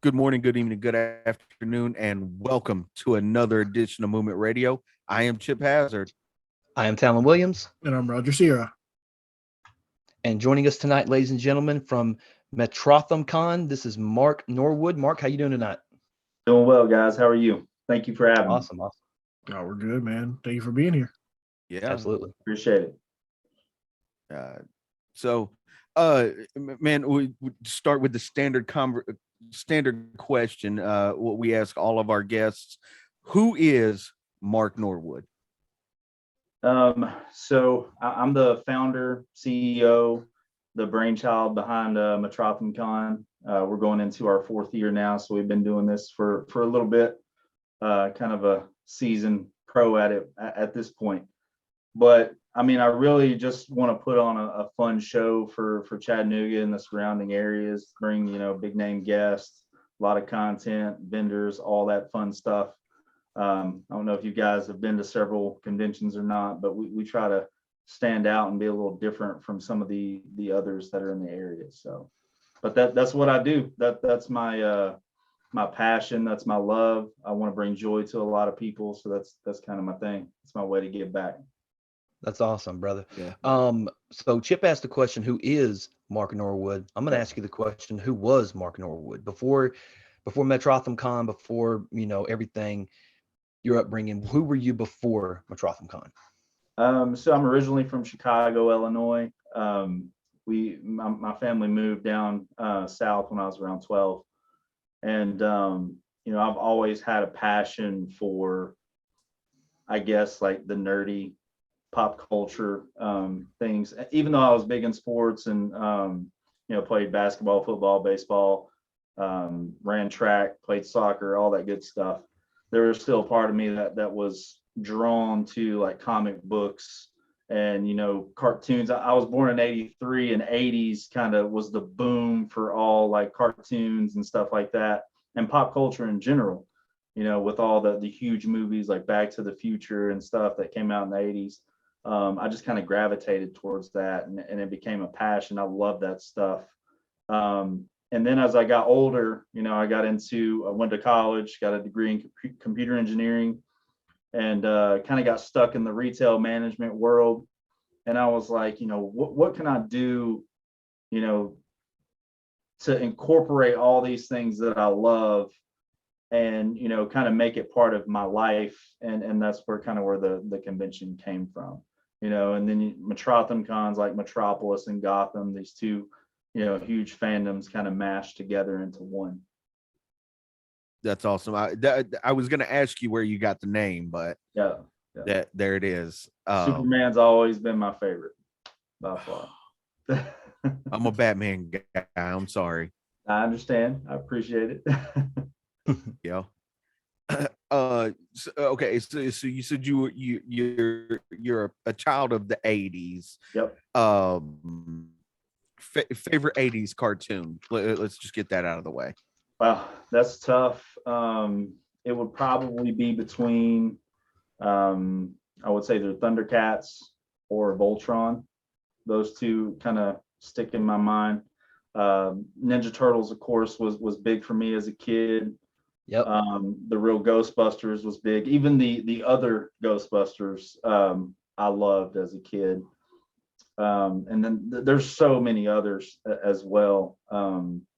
Good morning, good evening, good afternoon, and welcome to another edition of Movement Radio. I am Chip Hazard. I am Talon Williams, And I'm Roger Sierra. and joining us tonight, ladies and gentlemen, from Metrotham Con, this is Mark Norwood. Mark, how you doing tonight? Doing well, guys. How are you? Thank you for having me. Awesome. Oh, we're good, man. Thank you for being here. Yeah. Absolutely. Appreciate it. Uh, so, man, we start with the standard question. What we ask all of our guests: Who is Mark Norwood? I'm the founder, CEO, the brainchild behind Metrotham Con. We're going into our fourth year now, so we've been doing this for a little bit, kind of a seasoned pro at it at this point. But I mean, I really just want to put on a fun show for Chattanooga and the surrounding areas, bring, big name guests, a lot of content, vendors, all that fun stuff. I don't know if you guys have been to several conventions or not, but we try to stand out and be a little different from some of the others that are in the area. So, but that's what I do. That's my passion. That's my love. I want to bring joy to a lot of people. So that's kind of my thing. It's my way to give back. That's awesome, brother. Yeah. So Chip asked the question, who is Mark Norwood? I'm going to ask you the question, who was Mark Norwood before Metrotham Con, before, everything, your upbringing? Who were you before Metrotham Con? So I'm originally from Chicago, Illinois. My family moved down south when I was around 12, and I've always had a passion for, I guess, like the nerdy pop culture things. Even though I was big in sports and played basketball, football, baseball, ran track, played soccer, all that good stuff, there was still a part of me that was drawn to like comic books and cartoons. I was born in 83, and 80s kind of was the boom for all like cartoons and stuff like that, and pop culture in general, with all the huge movies like Back to the Future and stuff that came out in the 80s. I just kind of gravitated towards that, and it became a passion. I love that stuff. And then as I got older, I went to college, got a degree in computer engineering, and kind of got stuck in the retail management world. And I was like, what can I do, to incorporate all these things that I love and, kind of make it part of my life. And that's where the convention came from, and then Metrotham Cons like Metropolis and Gotham, these two, huge fandoms kind of mashed together into one. That's awesome. I was going to ask you where you got the name, but Yeah. there it is. Superman's always been my favorite by far. I'm a Batman guy. I'm sorry. I understand. I appreciate it. Yeah. Okay. So you said you're a child of the 80s. Yep. Favorite 80s cartoon. Let's just get that out of the way. Wow, that's tough. It would probably be between, I would say, either Thundercats or Voltron. Those two kind of stick in my mind. Ninja Turtles, of course, was big for me as a kid. Yep. The real Ghostbusters was big. Even the other Ghostbusters, I loved as a kid. And then there's so many others as well.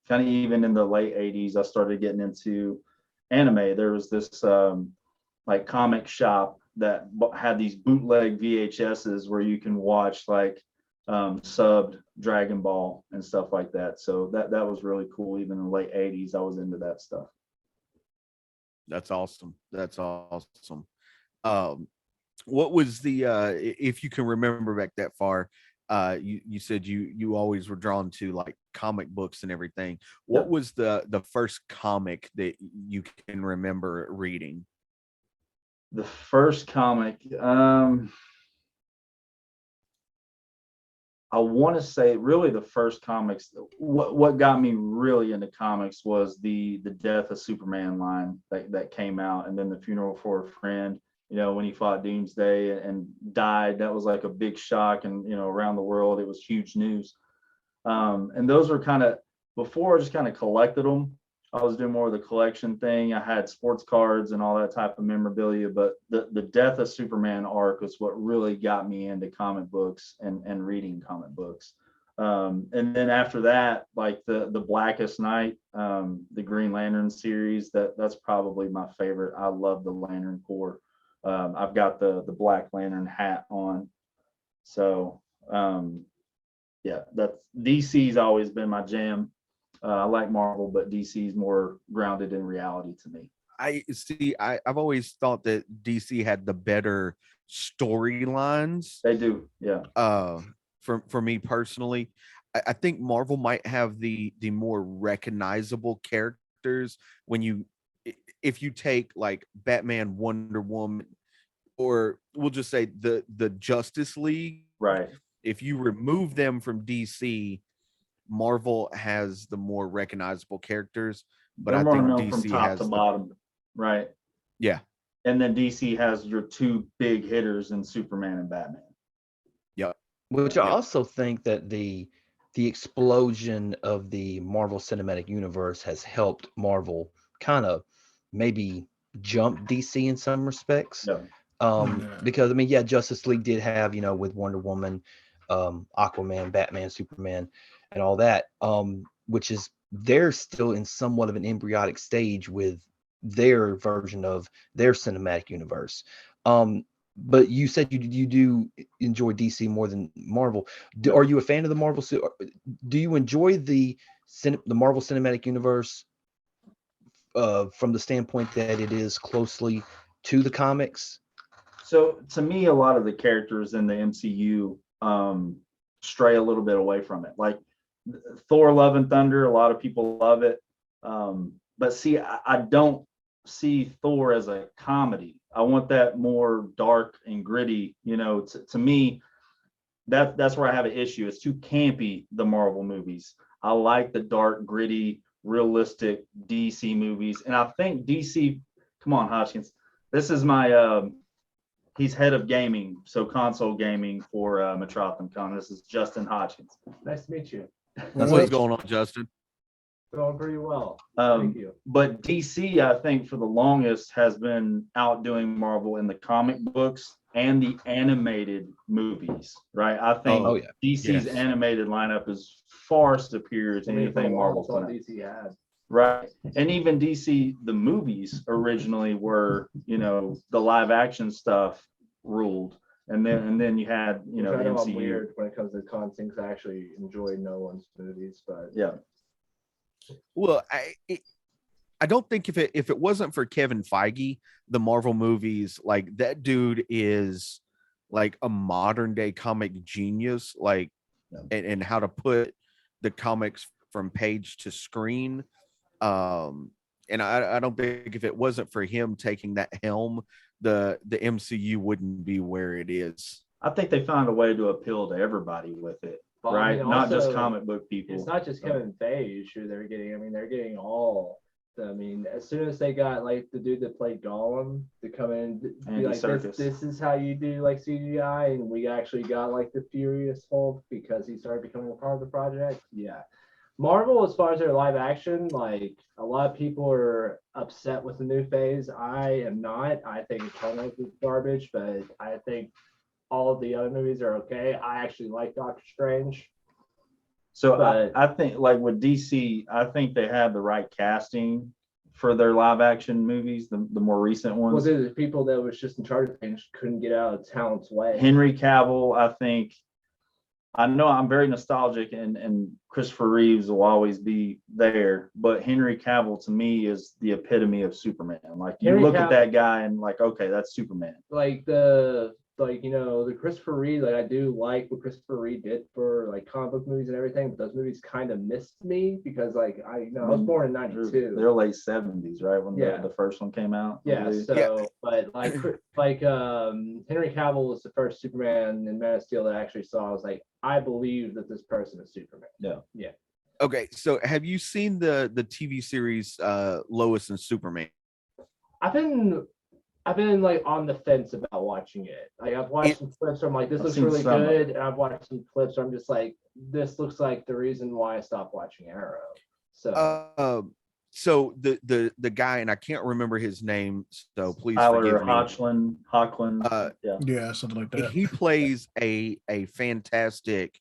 Kind of even in the late 80s, I started getting into anime. There was this like comic shop that had these bootleg VHSs where you can watch like subbed Dragon Ball and stuff like that. So that was really cool. Even in the late 80s, I was into that stuff. That's awesome. What was the if you can remember back that far, you said you always were drawn to like comic books and everything. What was the first comic that you can remember reading? The first comic, I want to say really the first comics, what got me really into comics was the Death of Superman line that came out, and then the Funeral for a Friend, when he fought Doomsday and died. That was like a big shock, and around the world it was huge news. And those were kind of, before I just kind of collected them, I was doing more of the collection thing. I had sports cards and all that type of memorabilia, but the Death of Superman arc was what really got me into comic books and reading comic books. And then after that, like the Blackest Night, the Green Lantern series, that's probably my favorite. I love the Lantern Corps. I've got the Black Lantern hat on. So yeah, that's DC's always been my jam. I like Marvel, but DC's more grounded in reality to me. I see. I've always thought that DC had the better storylines. They do, yeah. For me personally, I think Marvel might have the more recognizable characters. If you take like Batman, Wonder Woman, or we'll just say the Justice League, Right. if you remove them from DC, Marvel has the more recognizable characters, but They're I more think known from DC top has to bottom, right? Yeah. And then DC has your two big hitters in Superman and Batman. Yep. Which I also think that the explosion of the Marvel Cinematic Universe has helped Marvel kind of maybe jump DC in some respects. Yeah. Because I mean, yeah, Justice League did have, with Wonder Woman, Aquaman, Batman, Superman, and all that, which is they're still in somewhat of an embryonic stage with their version of their cinematic universe. But you said you do enjoy DC more than Marvel. Are you a fan of the Marvel? Do you enjoy the Marvel Cinematic Universe from the standpoint that it is closely to the comics? So to me, a lot of the characters in the MCU stray a little bit away from it. Like Thor: Love and Thunder, a lot of people love it. But see, I don't see Thor as a comedy. I want that more dark and gritty. To me, that's where I have an issue. It's too campy, the Marvel movies. I like the dark, gritty, realistic DC movies. And I think DC, come on, Hodgkins. This is my he's head of gaming, so console gaming for Metrotham Con. This is Justin Hodgkins. Nice to meet you. What's going on, Justin? Going pretty well. Thank you. But DC, I think, for the longest has been outdoing Marvel in the comic books and the animated movies, right? I think DC's animated lineup is far superior to anything Marvel's done. DC had. Right. And even DC, the movies originally were, the live action stuff ruled. And then you had, the MCU. I'm weird when it comes to con things. I actually enjoy Nolan's movies, but yeah. Well, I don't think if it wasn't for Kevin Feige, the Marvel movies, like that dude is like a modern day comic genius, like and how to put the comics from page to screen. And I don't think if it wasn't for him taking that helm, the MCU wouldn't be where it is. I think they found a way to appeal to everybody with it. Well, right? I mean, Not also, just comic book people. It's not just Kevin Feige who they're getting. I mean, they're getting all. I mean, as soon as they got like the dude that played Gollum to come in, be like, this is how you do like CGI, and we actually got like the Furious Hulk because he started becoming a part of the project. Yeah. Marvel, as far as their live action, like a lot of people are upset with the new phase. I am not. I think Eternals is garbage, but I think all of the other movies are okay. I actually like Doctor Strange. So I think like with DC, I think they had the right casting for their live action movies, the more recent ones. Well, the people that was just in charge of things couldn't get out of talent's way. Henry Cavill, I know I'm very nostalgic and Christopher Reeves will always be there, but Henry Cavill to me is the epitome of Superman. Like you look at that guy and like, okay, that's Superman. Like the Christopher Reeve, like I do like what Christopher Reeve did for like comic book movies and everything, but those movies kind of missed me because like I was born in '92. They're late '70s, right? When the first one came out. Yeah. So, but like Henry Cavill was the first Superman in Man of Steel that I actually saw. I was like, I believe that this person is Superman. Yeah. Yeah. Okay, so have you seen the TV series Lois and Superman? I've been like on the fence about watching it. Like I've watched some clips where I'm like, this looks really good, and I've watched some clips where I'm just like, this looks like the reason why I stopped watching Arrow. So So the guy, and I can't remember his name, so please Tyler forgive me. Hoechlin. Yeah, something like that. He plays a fantastic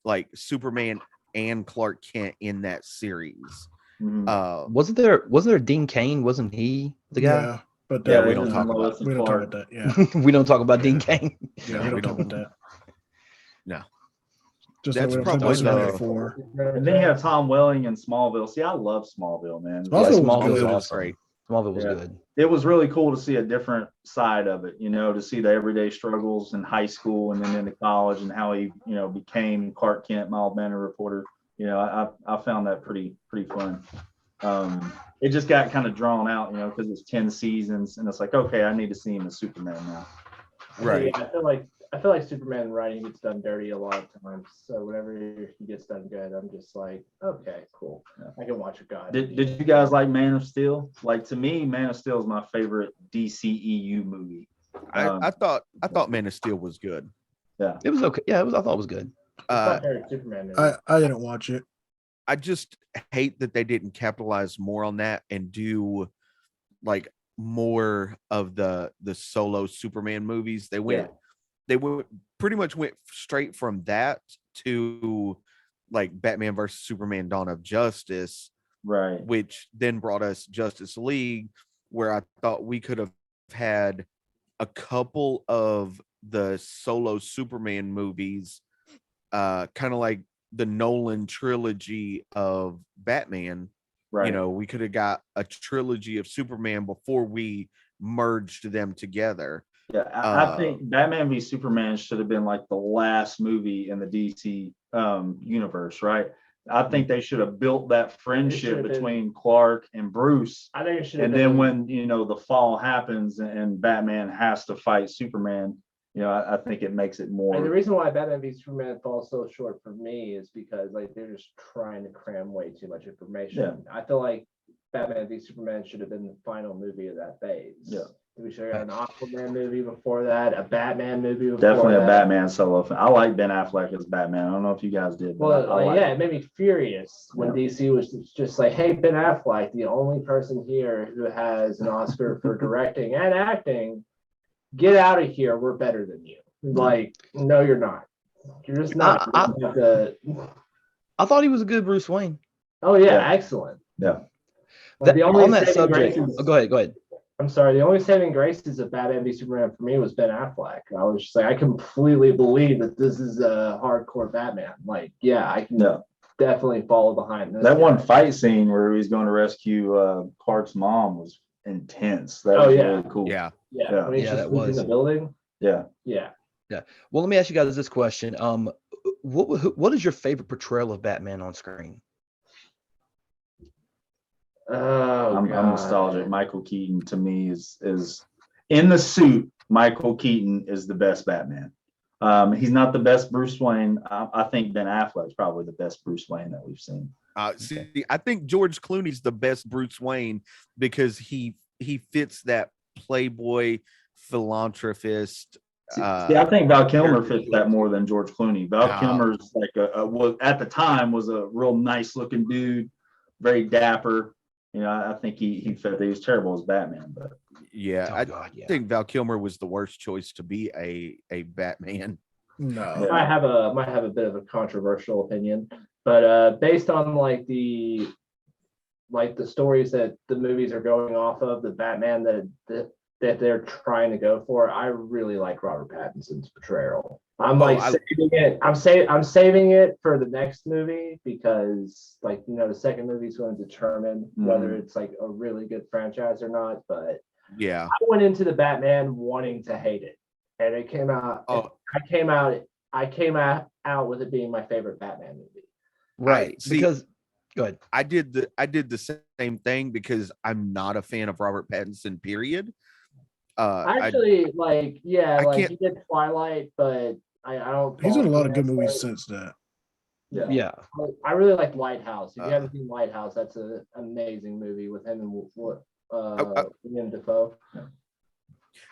like Superman and Clark Kent in that series. Mhm. Wasn't there Dean Cain? Wasn't he the guy? Yeah, but Yeah, that, we don't talk about we don't talk about that. Yeah, We don't talk about Dean Yeah. Cain. yeah, we don't talk about that. No. Just That's like we don't talk probably about Superman the- 4. And then you have Tom Welling in Smallville. See, I love Smallville, man. Smallville was Smallville good. was Smallville was awesome. great. Smallville was Yeah. good. It was really cool to see a different side of it, to see the everyday struggles in high school and then into college and how he, became Clark Kent, mild mannered reporter. I found that pretty fun. It just got kind of drawn out, because it's 10 seasons and it's like, okay, I need to see him as Superman now. Right. Yeah, I feel like Superman writing gets done dirty a lot of times. So whenever he gets done good, I'm just like, okay, cool. I can watch a god. Did you guys like Man of Steel? Like, to me, Man of Steel is my favorite DCEU movie. I thought Man of Steel was good. Yeah. It was okay. Yeah, I thought it was good. It's my favorite Superman movie. I didn't watch it. I just hate that they didn't capitalize more on that and do like more of the solo Superman movies. They pretty much went straight from that to like Batman versus Superman Dawn of Justice, Right. which then brought us Justice League, where I thought we could have had a couple of the solo Superman movies, kind of like the Nolan trilogy of Batman. Right. We could have got a trilogy of Superman before we merged them together. Yeah, I think Batman v Superman should have been like the last movie in the DC universe, right? I think they should have built that friendship between Clark and Bruce. I think it should. And then when the fall happens and Batman has to fight Superman, I think it makes it more. And the reason why Batman v Superman falls so short for me is because like they're just trying to cram way too much information. I feel like Batman v Superman should have been the final movie of that phase. Yeah. We should have had an Aquaman movie before that, a Batman movie before Definitely that. a Batman solo film. I like Ben Affleck as Batman. I don't know if you guys did. Well, it made me furious when DC was just like, hey, Ben Affleck, the only person here who has an Oscar for directing and acting, get out of here. We're better than you. Like, no, you're not. You're just not. I thought he was a good Bruce Wayne. Oh, yeah. Excellent. Yeah. On that subject, go ahead. I'm sorry. The only saving graces of Batman v Superman for me was Ben Affleck. I was just like, I completely believe that this is a hardcore Batman. Like, yeah, I can definitely follow behind this. That one fight scene where he's going to rescue Clark's mom was intense. That was really cool. Yeah. When he's just in the building. Yeah. Well, let me ask you guys this question. What is your favorite portrayal of Batman on screen? I'm nostalgic. Michael Keaton to me is in the suit. Michael Keaton is the best Batman. He's not the best Bruce Wayne. I think Ben Affleck's probably the best Bruce Wayne that we've seen. I think George Clooney's the best Bruce Wayne because he fits that playboy philanthropist. I think Val Kilmer fits that more than George Clooney. Val Kilmer's like at the time was a real nice looking dude, very dapper. I think he fit. He was terrible as Batman, but I think Val Kilmer was the worst choice to be a Batman. No, I might have a bit of a controversial opinion, but based on the stories that the movies are going off of, the Batman that they're trying to go for, I really like Robert Pattinson's portrayal. I'm saving it. I'm saving it for the next movie because the second movie is going to determine whether it's like a really good franchise or not. But yeah, I went into the Batman wanting to hate it, and it came out. I came out with it being my favorite Batman movie. Right. Because go ahead. I did the same thing because I'm not a fan of Robert Pattinson, period. Actually, he did Twilight, but I don't. He's in a lot of good movies since that. Yeah. I really like Lighthouse. If you haven't seen Lighthouse, that's an amazing movie with him and William Dafoe.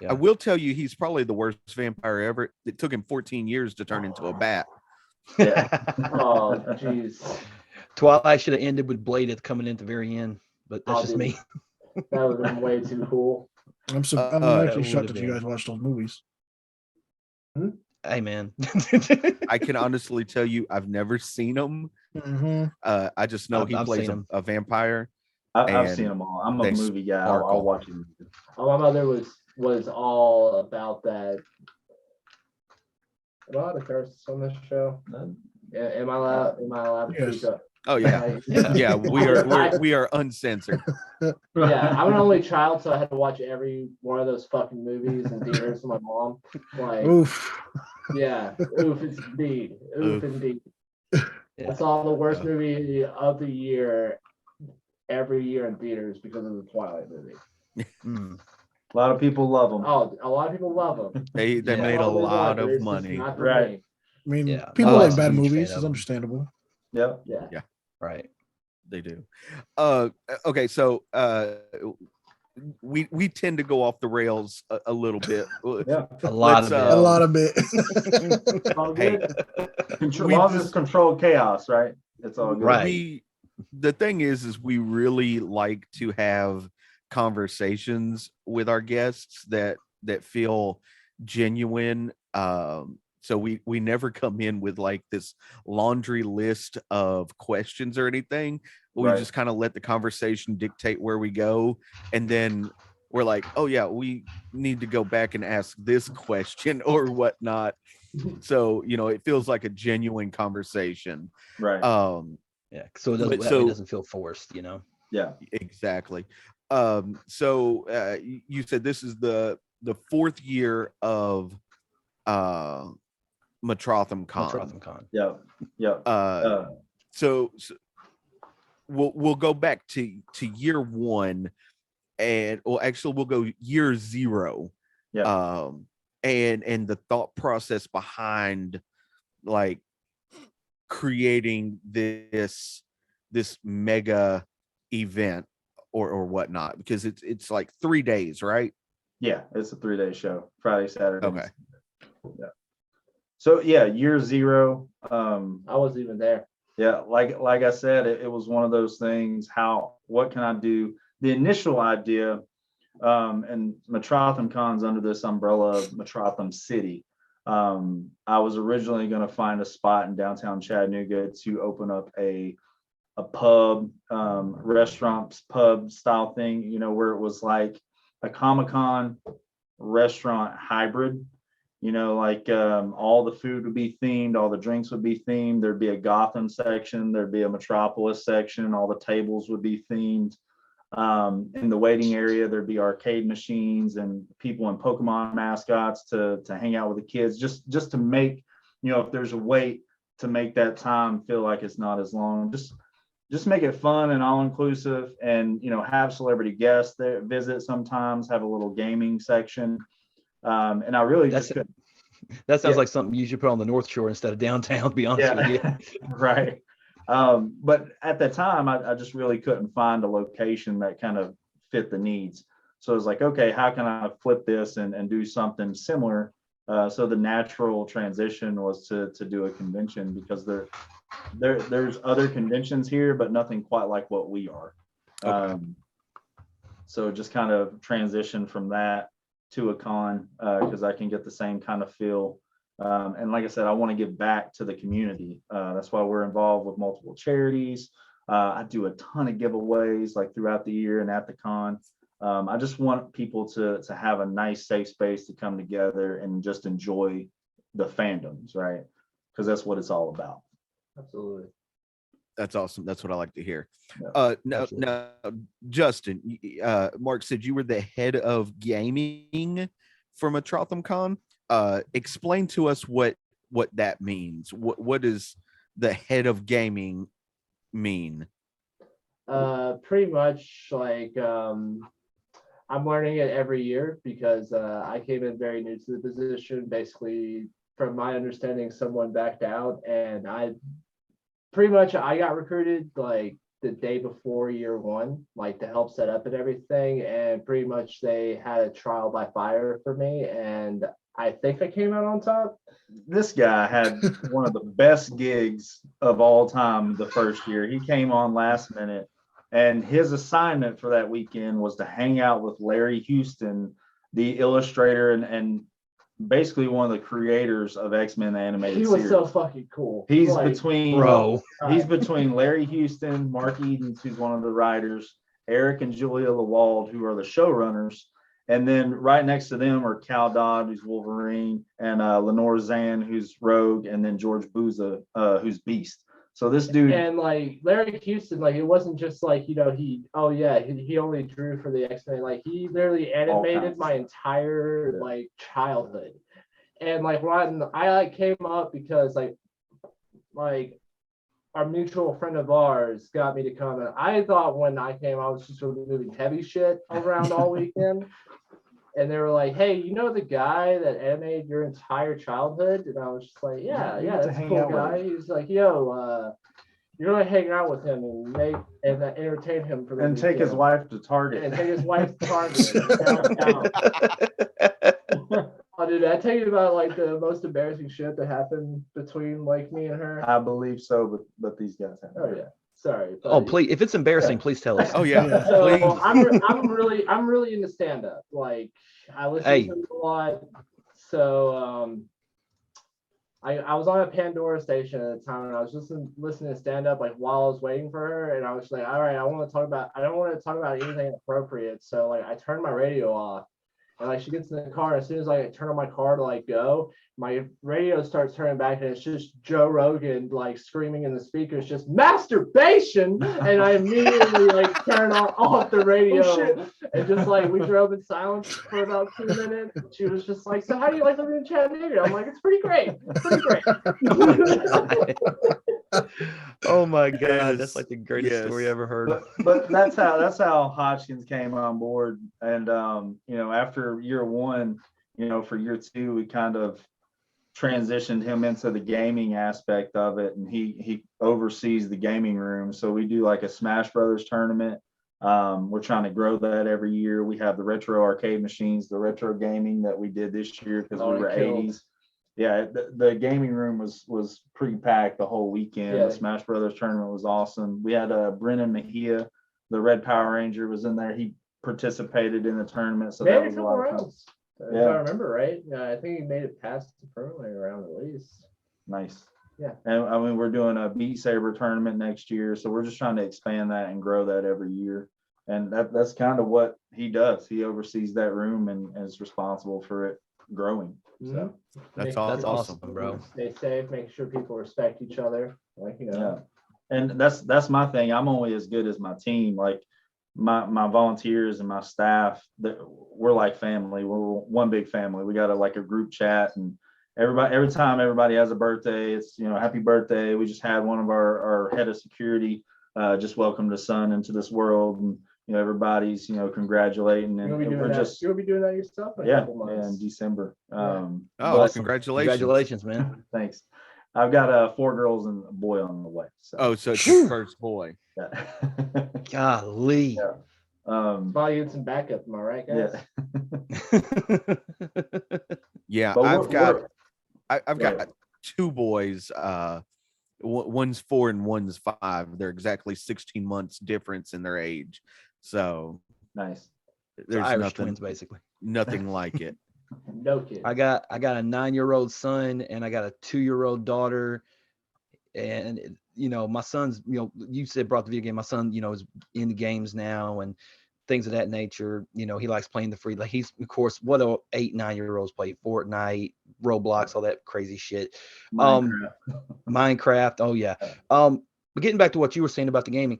I will tell you, he's probably the worst vampire ever. It took him 14 years to turn into a bat. Oh, jeez. Twilight should have ended with Blade coming in at the very end. but that's just me. That would have been way too cool. I'm that actually shocked would've that you been- guys watched those movies. Hey, man. I can honestly tell you, I've never seen them. Mm-hmm. I just know he I've plays seen 'em. a vampire. I've seen And them all. I'm a they movie guy. I'll sparkle. watch it. My mother was all about that. Am I allowed to curse on this show? Am I allowed? Am I allowed to Yes. speak up? Oh yeah, Like, yeah. We are uncensored. yeah, I'm an only child, so I had to watch every one of those fucking movies in theaters with my mom. Like, Oof. yeah, oof, it's indeed, oof, Oof. indeed. Yeah. I saw the worst movie of the year every year in theaters because of the Twilight movie. Mm. A lot of people love them. Oh, a lot of people love them. They Yeah. made a Probably lot wonder, of it's just money. not for Right. me. I mean, Yeah, people my like wife's a bad huge fan movies. of It's them. understandable. Yep. Yeah. Right. They do. Okay, so we tend to go off the rails a little bit. Yeah. A lot of Let's, it. A lot of it. It's all Hey, good. we Laws just- is controlled chaos, right? It's all good. Right. The thing is we really like to have conversations with our guests that feel genuine. So we never come in with like this laundry list of questions or anything. We Right. just kind of let the conversation dictate where we go, and then we're like, oh yeah, we need to go back and ask this question or whatnot. So it feels like a genuine conversation. Right. Yeah. So it doesn't, But that way it so- doesn't feel forced, Yeah. Exactly. So you said this is the fourth year of Metrotham Con. Metrotham Con. Yeah. Yeah. So we'll go back to year one, and well, actually we'll go year zero. Yeah. And the thought process behind like creating this mega event or whatnot, because it's like 3 days, right? Yeah. It's a 3-day show. Friday, Saturday. Okay. Yeah. So yeah, year zero. I wasn't even there. Yeah, like I said, it was one of those things. What can I do? The initial idea, and Metrotham Con's under this umbrella of Metrotham City. I was originally going to find a spot in downtown Chattanooga to open up a pub, restaurant, pub style thing, where it was like a Comic-Con restaurant hybrid. All the food would be themed, all the drinks would be themed. There'd be a Gotham section, there'd be a Metropolis section, all the tables would be themed. In the waiting area, there'd be arcade machines and people in Pokemon mascots to hang out with the kids, just to make, if there's a wait, to make that time feel like it's not as long. Just make it fun and all inclusive, and have celebrity guests there visit sometimes, have a little gaming section. And I really just couldn't. That sounds Yeah. like something you should put on the North Shore instead of downtown, to be honest with you. Right. But at the time, I just really couldn't find a location that kind of fit the needs. So I was like, okay, how can I flip this and do something similar? So the natural transition was to do a convention, because there's other conventions here, but nothing quite like what we are. Okay. So just kind of transition from that to a con, because I can get the same kind of feel. And like I said, I want to give back to the community. That's why we're involved with multiple charities. I do a ton of giveaways like throughout the year and at the con. I just want people to have a nice, safe space to come together and just enjoy the fandoms, right? Because that's what it's all about. Absolutely. That's awesome. That's what I like to hear. Yeah, Now, Justin, Mark said you were the head of gaming for Metrotham Con. Explain to us what that means. What does the head of gaming mean? Pretty much like I'm learning it every year because I came in very new to the position. Basically, from my understanding, someone backed out, and I got recruited like the day before year one, like to help set up and everything. And pretty much they had a trial by fire for me, and I think I came out on top. This guy had one of the best gigs of all time the first year. He came on last minute And his assignment for that weekend was to hang out with Larry Houston, the illustrator and basically one of the creators of X-Men the animated He was series. so fucking cool. He's Like, between he's between Larry Houston, Mark Edens, who's one of the writers, Eric and Julia Lewald, who are the showrunners, and then right next to them are Cal Dodd, who's Wolverine, and Lenore Zan, who's Rogue, and then George Buza, who's Beast. So this dude, and like Larry Houston, like it wasn't just like he only drew for the X-Men. Like he literally animated my entire like childhood. And like when I like came up because like our mutual friend of ours got me to come, and I thought when I came I was just sort of moving heavy shit around all weekend. And they were like, "Hey, you know the guy that animated your entire childhood?" And I was just like, "Yeah, that's a cool guy." He's like, "Yo, you're gonna hang out with him and entertain him for the and weekend. take his wife to Target. And take his wife to Target." Oh, dude, I tell you about like the most embarrassing shit that happened between like me and her. I believe so, but these guys have. Oh yeah, sorry. Oh please, if it's embarrassing, please tell us. Oh yeah, So please. I'm really into stand up. Like I listen to it a lot. So I was on a Pandora station at the time, and I was listening to stand up like while I was waiting for her, and I was like, all right, I don't want to talk about anything inappropriate. So like I turned my radio off. And like she gets in the car, as soon as I turn on my car to like go, my radio starts turning back, and it's just Joe Rogan like screaming in the speakers, just masturbation. And I immediately like turn off the radio, and just like we drove in silence for about 2 minutes. She was just like, "So how do you like living in Chattanooga?" I'm like, "It's pretty great, pretty great." Oh my God, that's like the greatest story I ever heard. But that's how Hodgkins came on board. And after year one, for year two, we kind of transitioned him into the gaming aspect of it, and he oversees the gaming room. So we do like a Smash Brothers tournament. We're trying to grow that every year. We have the retro arcade machines, the retro gaming that we did this year because we were 80s. Yeah, the gaming room was pretty packed the whole weekend. Yeah. The Smash Brothers tournament was awesome. We had Brennan Mejia, the Red Power Ranger, was in there. He participated in the tournament, so that was a lot of fun. If I remember right, I think he made it past the permanent round at least. Nice. Yeah. And I mean, we're doing a Beat Saber tournament next year, so we're just trying to expand that and grow that every year. And that's kind of what he does. He oversees that room and is responsible for it growing. So that's awesome, bro. Stay safe, make sure people respect each other. Yeah. And that's my thing. I'm only as good as my team. Like my volunteers and my staff, we're like family. We're one big family. We got a group chat, and every time everybody has a birthday, it's happy birthday. We just had one of our head of security just welcomed a son into this world, and everybody's congratulating, and you'll be doing that yourself in a couple months. In December. Awesome. Congratulations, man. Thanks. I've got 4 girls and a boy on the way. So. So it's your first boy. Yeah. Golly. Yeah. Probably get some backup, am I right, guys? Yeah. I've got 2 boys. One's 4 and one's 5. They're exactly 16 months difference in their age. So nice. There's Irish twins, basically. Nothing like it. No kid. I got a 9-year-old son, and I got a 2-year-old daughter. And my son's, you said brought the video game. My son, is in the games now and things of that nature. He likes playing the free. Like he's, of course, what 8, 9-year-olds play: Fortnite, Roblox, all that crazy shit. Minecraft. Oh yeah. But getting back to what you were saying about the gaming,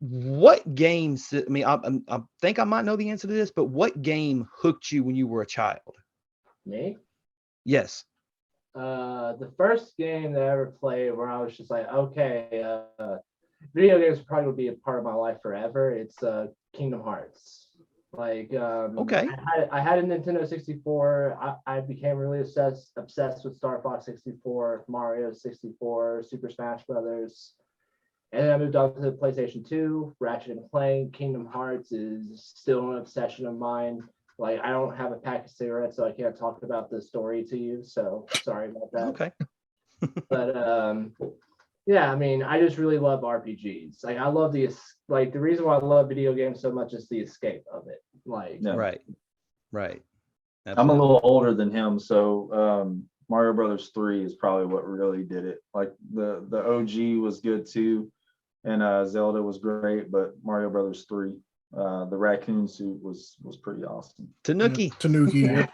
what games? I mean, I think I might know the answer to this, but what game hooked you when you were a child? Me? Yes. The first game that I ever played where I was just like, okay, video games probably would be a part of my life forever. It's Kingdom Hearts. Okay. I had a Nintendo 64. I became really obsessed with Star Fox 64, Mario 64, Super Smash Brothers. And then I moved on to the PlayStation 2, Ratchet and Clank. Kingdom Hearts is still an obsession of mine. Like, I don't have a pack of cigarettes, so I can't talk about the story to you. So sorry about that. Okay. But Yeah, I mean, I just really love RPGs. Like, I love the reason why I love video games so much is the escape of it. Like, Yeah. Right. I'm a Absolutely. little older than him, so Mario Brothers 3 is probably what really did it. Like the OG was good too, and Zelda was great, but Mario Brothers 3, the raccoon suit was pretty awesome. Tanuki. Tanuki. Yep.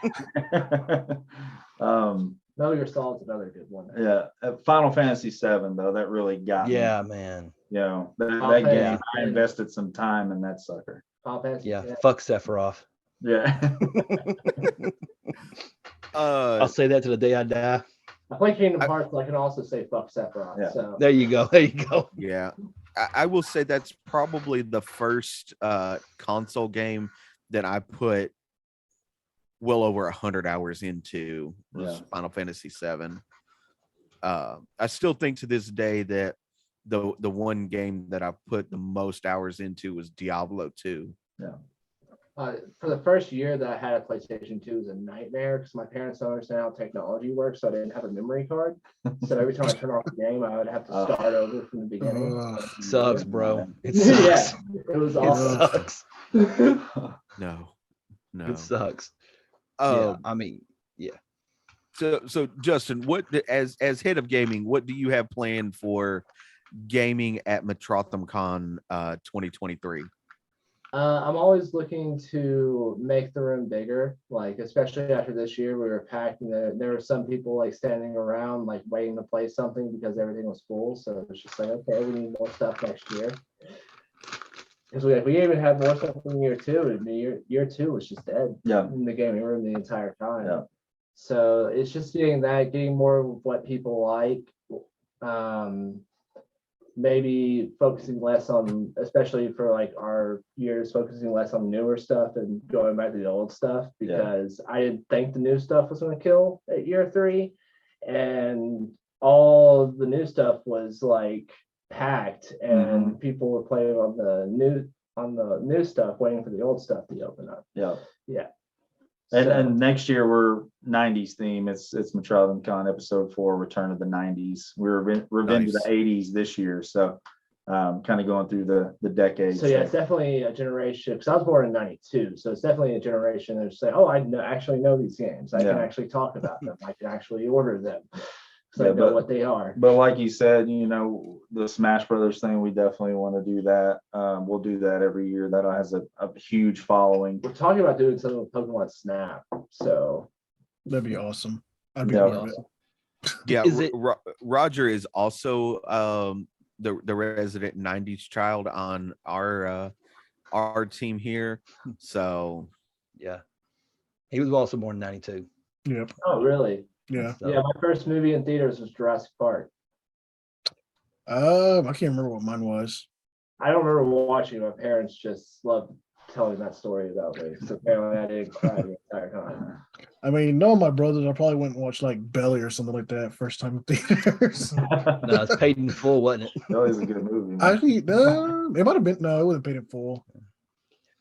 Metal Gear Solid's another good one. Yeah, Final Fantasy 7 though, that really got me. Yeah, man. You know, that Final game, Fantasy I invested some time in that sucker. Final Fantasy Yeah. 10. Fuck Sephiroth. Yeah. I'll say that to the day I die. I play Kingdom Hearts, but I can also say fuck Sephiroth. Yeah. So There you go. There you go. Yeah, I will say that's probably the first console game that I put well over 100 hours into was Final Fantasy 7. I still think to this day that the one game that I put the most hours into was Diablo 2. for the first year that I had a PlayStation 2 was a nightmare because my parents don't understand how technology works, so I didn't have a memory card. So every time I turn off the game, I would have to start over from the beginning. Sucks, bro. It sucks. It was It awesome. sucks. No. It sucks. Yeah, I mean, yeah. So Justin, what as head of gaming, what do you have planned for gaming at Metrotham Con 2023? I'm always looking to make the room bigger, like especially after this year we were packed and there were some people like standing around like waiting to play something because everything was full. So it's just like, okay, we need more stuff next year. Because we even had more stuff in year two, and year two was just dead in the gaming room the entire time. Yeah. So it's just getting more of what people like. Maybe focusing less on, especially for like our years, focusing less on newer stuff and going back to the old stuff, because I didn't think the new stuff was going to kill at year three, and all of the new stuff was like packed, and people were playing on the new stuff, waiting for the old stuff to open up. Yeah. And next year we're 90s theme. It's Metrotham Con episode 4, Return of the 90s. We're into the 80s this year, so kind of going through the decades. So yeah, it's definitely a generation, because I was born in '92, so it's definitely a generation that say, oh, I actually know these games. I can actually talk about them. I can actually order them. I know what they are. But like you said, you know, the Smash Brothers thing, we definitely want to do that. We'll do that every year. That has a huge following. We're talking about doing something with Pokemon Snap, so that'd be awesome. I'd be awesome. Yeah, Roger is also the resident 90s child on our team here. So yeah, he was also born in '92. Yep. Oh, really? Yeah. Yeah, my first movie in theaters was Jurassic Park. I can't remember what mine was. I don't remember watching. My parents just loved telling that story about me. So apparently I didn't cry the entire time. I mean, knowing my brothers, I probably went and watched like Belly or something like that first time in theaters. No, it's paid in full, wasn't it? Belly is a good movie. It might have been. No, it wasn't paid in full.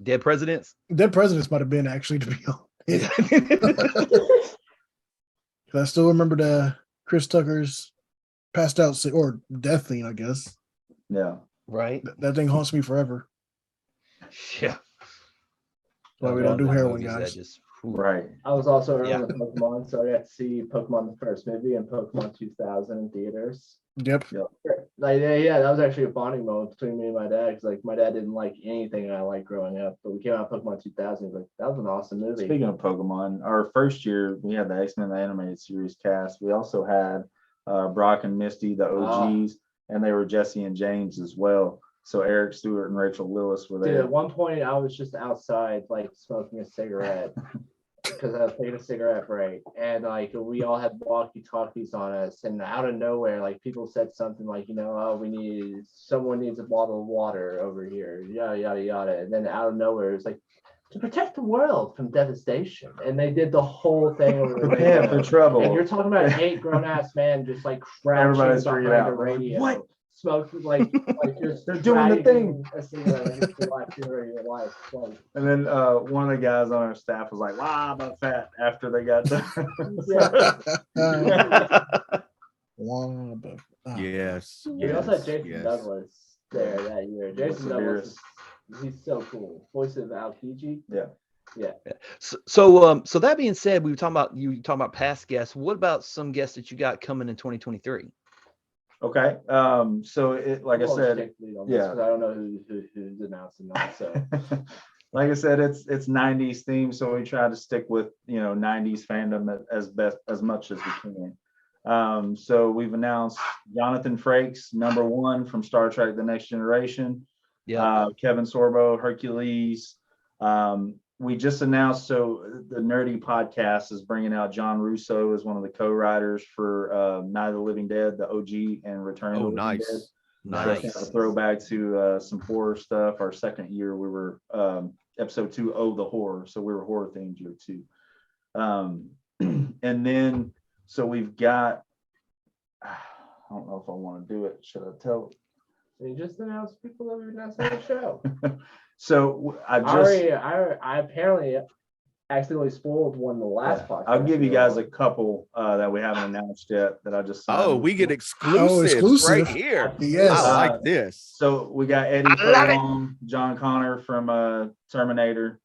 Dead Presidents. Dead Presidents might have been, actually, to be honest. I still remember the Chris Tucker's passed out or death thing, I guess. Yeah. Right. That thing haunts me forever. Yeah. Why we don't do heroin, guys. Right. I was also early with Pokemon, so I got to see Pokemon the first movie and Pokemon 2000 in theaters. Yep. Like, yeah, that was actually a bonding moment between me and my dad, because like my dad didn't like anything I liked growing up, but we came out with Pokemon 2000. He's like, that was an awesome movie. Speaking of Pokemon, our first year we had the X-Men the animated series cast. We also had Brock and Misty, the OGs, and they were Jesse and James as well. So Eric Stewart and Rachel Lewis were there. Dude, at one point I was just outside like smoking a cigarette because I was taking a cigarette break, and like we all had walkie-talkies on us, and out of nowhere, like people said something like, you know, oh, someone needs a bottle of water over here, yada yada yada, and then out of nowhere it's like, to protect the world from devastation, and they did the whole thing over the radio. Yeah, for trouble. And you're talking about 8 grown-ass men just like crouching behind a radio. What? Smoking like just they're doing the thing. And then one of the guys on our staff was like, "Wow, I'm fat." After they got done. Oh, Yes. We also had Yes. Jason Yes. Douglas there that year. Jason Douglas, he's so cool. Voice of Aokiji. Yeah. Yeah. So that being said, we were talking about past guests. What about some guests that you got coming in 2023? Okay. So like I said, yeah, I don't know who's announcing that. So, like I said, it's 90s theme, so we try to stick with 90s fandom as much as we can. So we've announced Jonathan Frakes, #1 from Star Trek: The Next Generation. Yeah. Kevin Sorbo, Hercules. We just announced, so the Nerdy Podcast is bringing out John Russo as one of the co-writers for Night of the Living Dead, the OG, and Return of the Living Dead. Nice. That's kind of a throwback to some horror stuff. Our second year, we were episode 2, Oh, the Horror. So we were horror themed year 2. And then, so we've got, I don't know if I want to do it. Should I tell? So you just announced people that we're not on the show. So I apparently accidentally spoiled one the last podcast. I'll give you guys a couple that we haven't announced yet that I just signed. Oh, we get exclusives right here. Yes. I like this. So we got Eddie Furlong, John Connor from Terminator,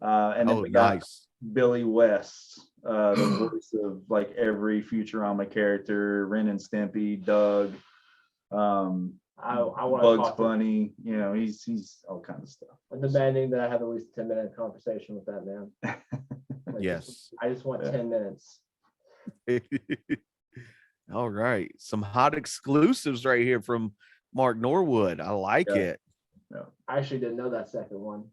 and then we got Billy West, the voice of like every Futurama character, Ren and Stimpy, Doug. I want Bugs Bunny, he's all kinds of stuff. I'm demanding that I have at least a 10-minute conversation with that man. Yes. I just want 10 minutes. All right. Some hot exclusives right here from Mark Norwood. I like it. Yeah. I actually didn't know that second one.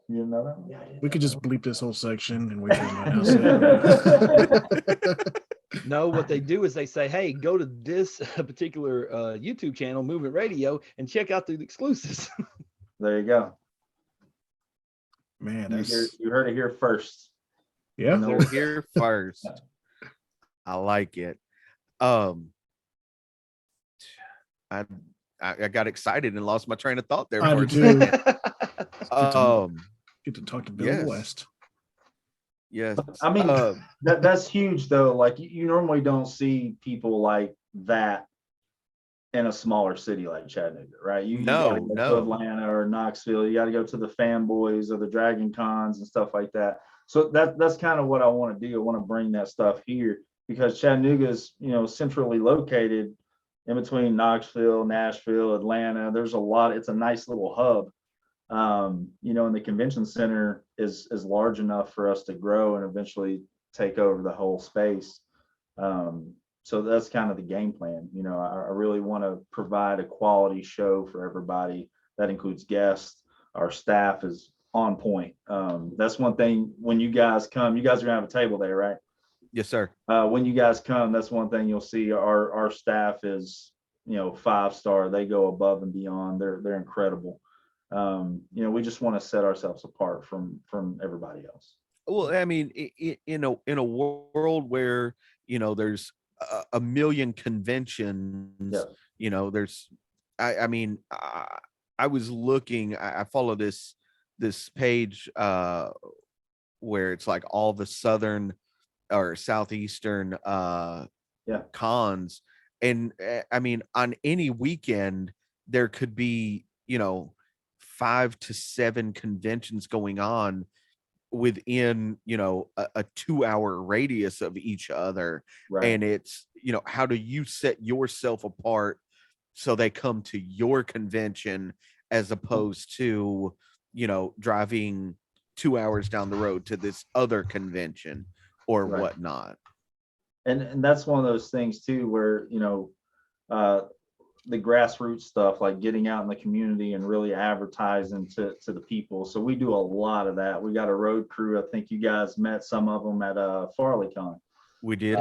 You didn't know that one? Yeah, we could just bleep this whole section and we can announce it. No, what they do is they say, hey, go to this particular YouTube channel, Movement Radio, and check out the exclusives. There you go. Man, you heard it here first. Yeah. They're here first. I like it. I got excited and lost my train of thought there. I for do a too. second. Get to talk to Bill West. Yes. I mean, that's huge though. Like you normally don't see people like that in a smaller city like Chattanooga, right? You gotta go to Atlanta or Knoxville. You got to go to the fanboys or the Dragon Cons and stuff like that. So that's kind of what I want to do. I want to bring that stuff here because Chattanooga is, centrally located in between Knoxville, Nashville, Atlanta. There's a lot. It's a nice little hub. And the convention center is large enough for us to grow and eventually take over the whole space. So that's kind of the game plan. I really want to provide a quality show for everybody. That includes guests. Our staff is on point. That's one thing. When you guys come, you guys are gonna have a table there, right? Yes, sir. When you guys come, that's one thing you'll see. Our staff is, 5-star. They go above and beyond. They're incredible. We just want to set ourselves apart from everybody else. Well, I mean, in a world where there's a million conventions, there's, I mean, I was looking. I follow this page where it's like all the southern or southeastern cons, and I mean, on any weekend there could be 5 to 7 conventions going on within a 2-hour radius of each other, right. And it's how do you set yourself apart so they come to your convention as opposed to driving 2 hours down the road to this other convention or right. whatnot. And that's one of those things too where the grassroots stuff, like getting out in the community and really advertising to the people. So we do a lot of that. We got a road crew. I think you guys met some of them at FarleyCon. We did.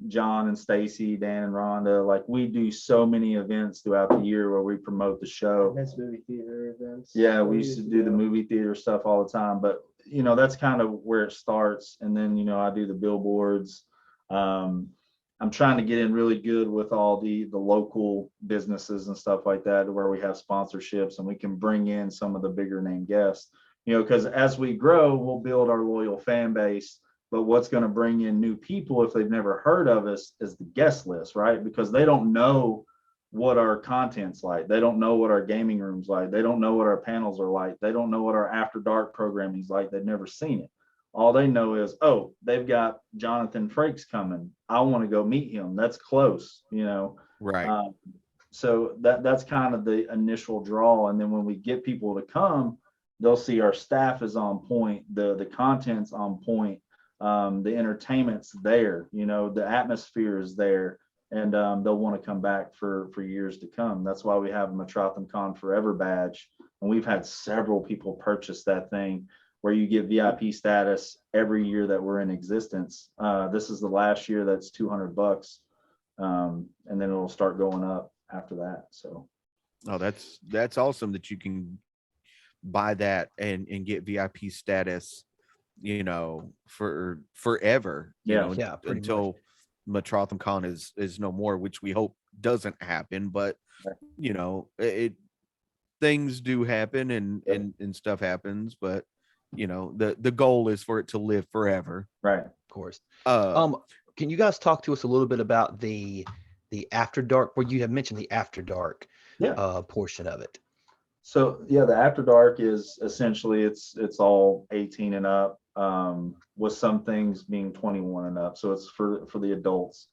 John and Stacy, Dan and Rhonda. Like we do so many events throughout the year where we promote the show. That's movie theater events. Yeah, we used to do the movie theater stuff all the time. But that's kind of where it starts. And then I do the billboards. I'm trying to get in really good with all the local businesses and stuff like that, where we have sponsorships and we can bring in some of the bigger name guests, because as we grow, we'll build our loyal fan base. But what's going to bring in new people if they've never heard of us is the guest list, right? Because they don't know what our content's like. They don't know what our gaming room's like. They don't know what our panels are like. They don't know what our after dark programming's like. They've never seen it. All they know is, oh, they've got Jonathan Frakes coming. I want to go meet him. That's close, you know. Right. So that's kind of the initial draw. And then when we get people to come, they'll see our staff is on point, the content's on point, the entertainment's there, you know, the atmosphere is there, and they'll want to come back for years to come. That's why we have a Metrotham Con Forever badge, and we've had several people purchase that thing where you get VIP status every year that we're in existence. This is the last year that's $200, and then it'll start going up after that. So, oh, that's awesome that you can buy that and get VIP status, you know, for forever. You know, until Metrotham Con is no more, which we hope doesn't happen. But you know, things do happen and stuff happens. But you know, the goal is for it to live forever. Right. Of course. Can you guys talk to us a little bit about the after dark, where you have mentioned the after dark portion of it? So yeah, the after dark is essentially it's all 18 and up, with some things being 21 and up. So it's for the adults.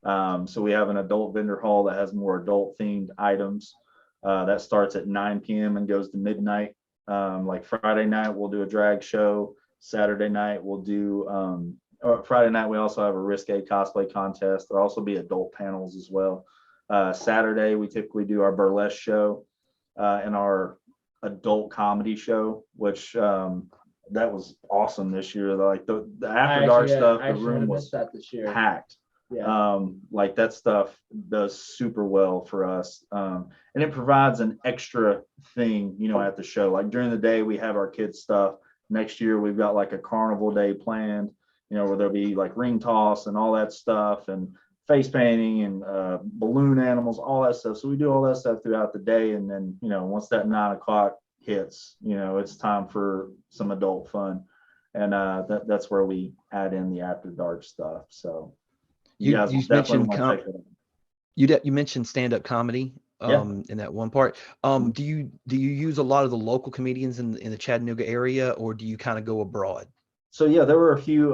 So we have an adult vendor hall that has more adult themed items. That starts at 9 p.m. and goes to midnight. Like Friday night, we'll do a drag show. Saturday night, we'll do Friday night, we also have a risque cosplay contest. There'll also be adult panels as well. Saturday, we typically do our burlesque show and our adult comedy show, which that was awesome this year. Like the after dark stuff, the room was packed. Yeah. Like that stuff does super well for us. And it provides an extra thing, you know, at the show. Like during the day, we have our kids stuff. Next year, we've got like a carnival day planned, you know, where there'll be like ring toss and all that stuff, and face painting and balloon animals, all that stuff. So we do all that stuff throughout the day. And then, you know, once that 9 o'clock hits, you know, it's time for some adult fun. And that's where we add in the after dark stuff. So you mentioned you mentioned stand-up comedy in that one part. Do you use a lot of the local comedians in the Chattanooga area, or do you kind of go abroad? So yeah, there were a few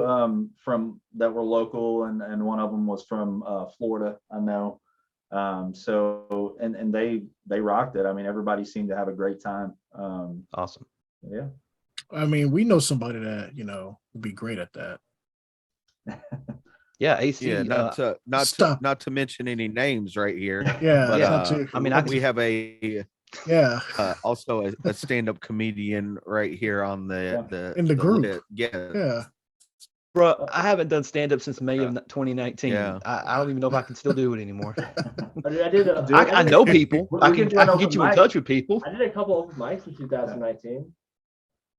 from that were local, and one of them was from Florida, I know. So and they rocked it. I mean, everybody seemed to have a great time. Awesome. Yeah. I mean, we know somebody that, you know, would be great at that. Yeah, AC. Yeah, not to mention any names right here. Yeah, but, I mean, we have a also a stand-up comedian right here on the group. list. Yeah. Bro, I haven't done stand-up since May of 2019. Yeah. I don't even know if I can still do it anymore. I know people. I can get you in touch with people. I did a couple open mics in 2019.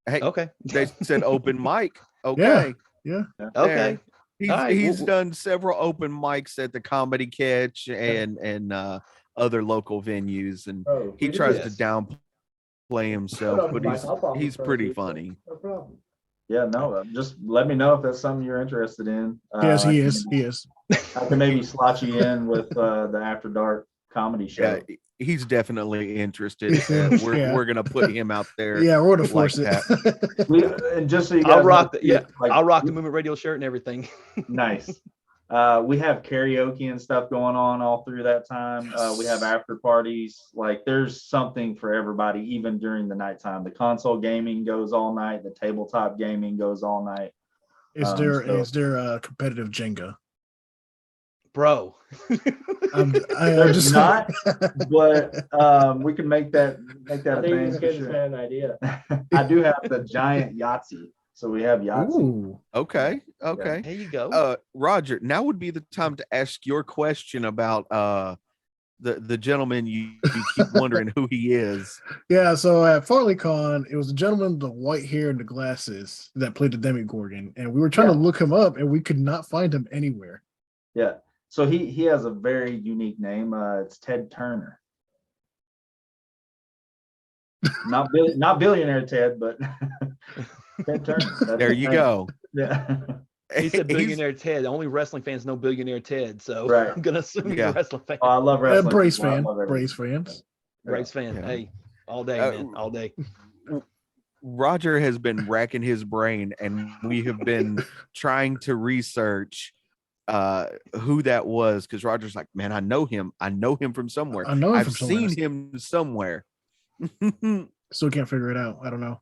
Hey, okay. They said open mic. Okay. Yeah. Okay. He's done several open mics at the Comedy Catch and other local venues, and he tries to downplay himself, but he's pretty funny. No problem. Yeah, no, just let me know if that's something you're interested in. Yes, he is. I can maybe slot you in with the After Dark comedy show. Yeah, he's definitely interested. We're gonna put him out there. Yeah, we're gonna force it. And just so you guys I'll rock I'll rock the Movement Radio shirt and everything. Nice. We have karaoke and stuff going on all through that time. We have after parties. Like there's something for everybody, even during the nighttime. The console gaming goes all night. The tabletop gaming goes all night. Is there a competitive Jenga? Bro, there's not, but we can make that I think he's getting an idea. I do have the giant Yahtzee. So we have Yahtzee. Ooh. Okay. Yeah. There you go. Roger, now would be the time to ask your question about the gentleman you keep wondering who he is. Yeah, so at FarleyCon, it was the gentleman with the white hair and the glasses that played the Demigorgon, and we were trying to look him up, and we could not find him anywhere. Yeah, so he has a very unique name. It's Ted Turner. Not billionaire Ted, but Ted Turner. There you go. Yeah. He said He's- Billionaire Ted. Only wrestling fans know Billionaire Ted, so Right. I'm gonna assume he's Yeah. a wrestling fan. Oh, I love wrestling. Braves I fan. love everything. Braves fans. Braves fan. Yeah. Hey, all day, man, all day. Roger has been racking his brain, and we have been trying to research who that was, because Roger's like, man, I know him from somewhere. I know him I've from somewhere. seen him somewhere. Still can't figure it out. I don't know.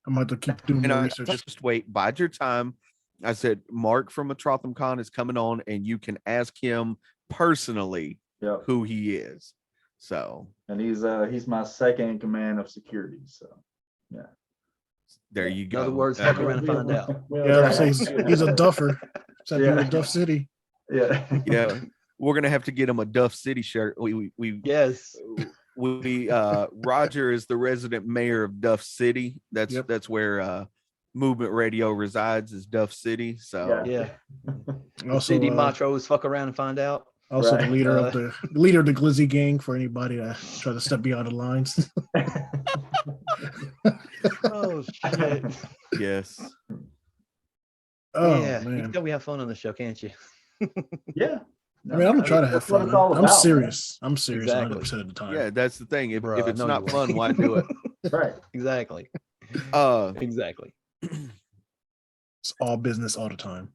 I'm about to keep doing And more I research. just wait, bide your time. I said, Mark from Metrotham Con is coming on, and you can ask him personally Yep. who he is. So, And he's my second in command of security. So yeah. there you go. In other words, fuck around and find out. Yeah, I say he's a duffer. Except Yeah. you're Duff City. Yeah. Yeah, we're gonna have to get him a Duff City shirt. We Yes. Roger is the resident mayor of Duff City. That's where Movement Radio resides, is Duff City. So Yeah. Also, CD Matros, fuck around and find out. also Right. the leader of the Glizzy gang for anybody that try to step beyond the lines. Oh shit. yes. Oh yeah. You can man. tell we have fun on the show, can't you? Yeah. I mean, I'm gonna try to have That's what fun. it's all I'm about, serious. I'm serious Exactly. 100% of the time. Yeah, that's the thing. If Bruh, it's no, not you fun, won't. why do it? Right. Exactly. Exactly. It's all business all the time.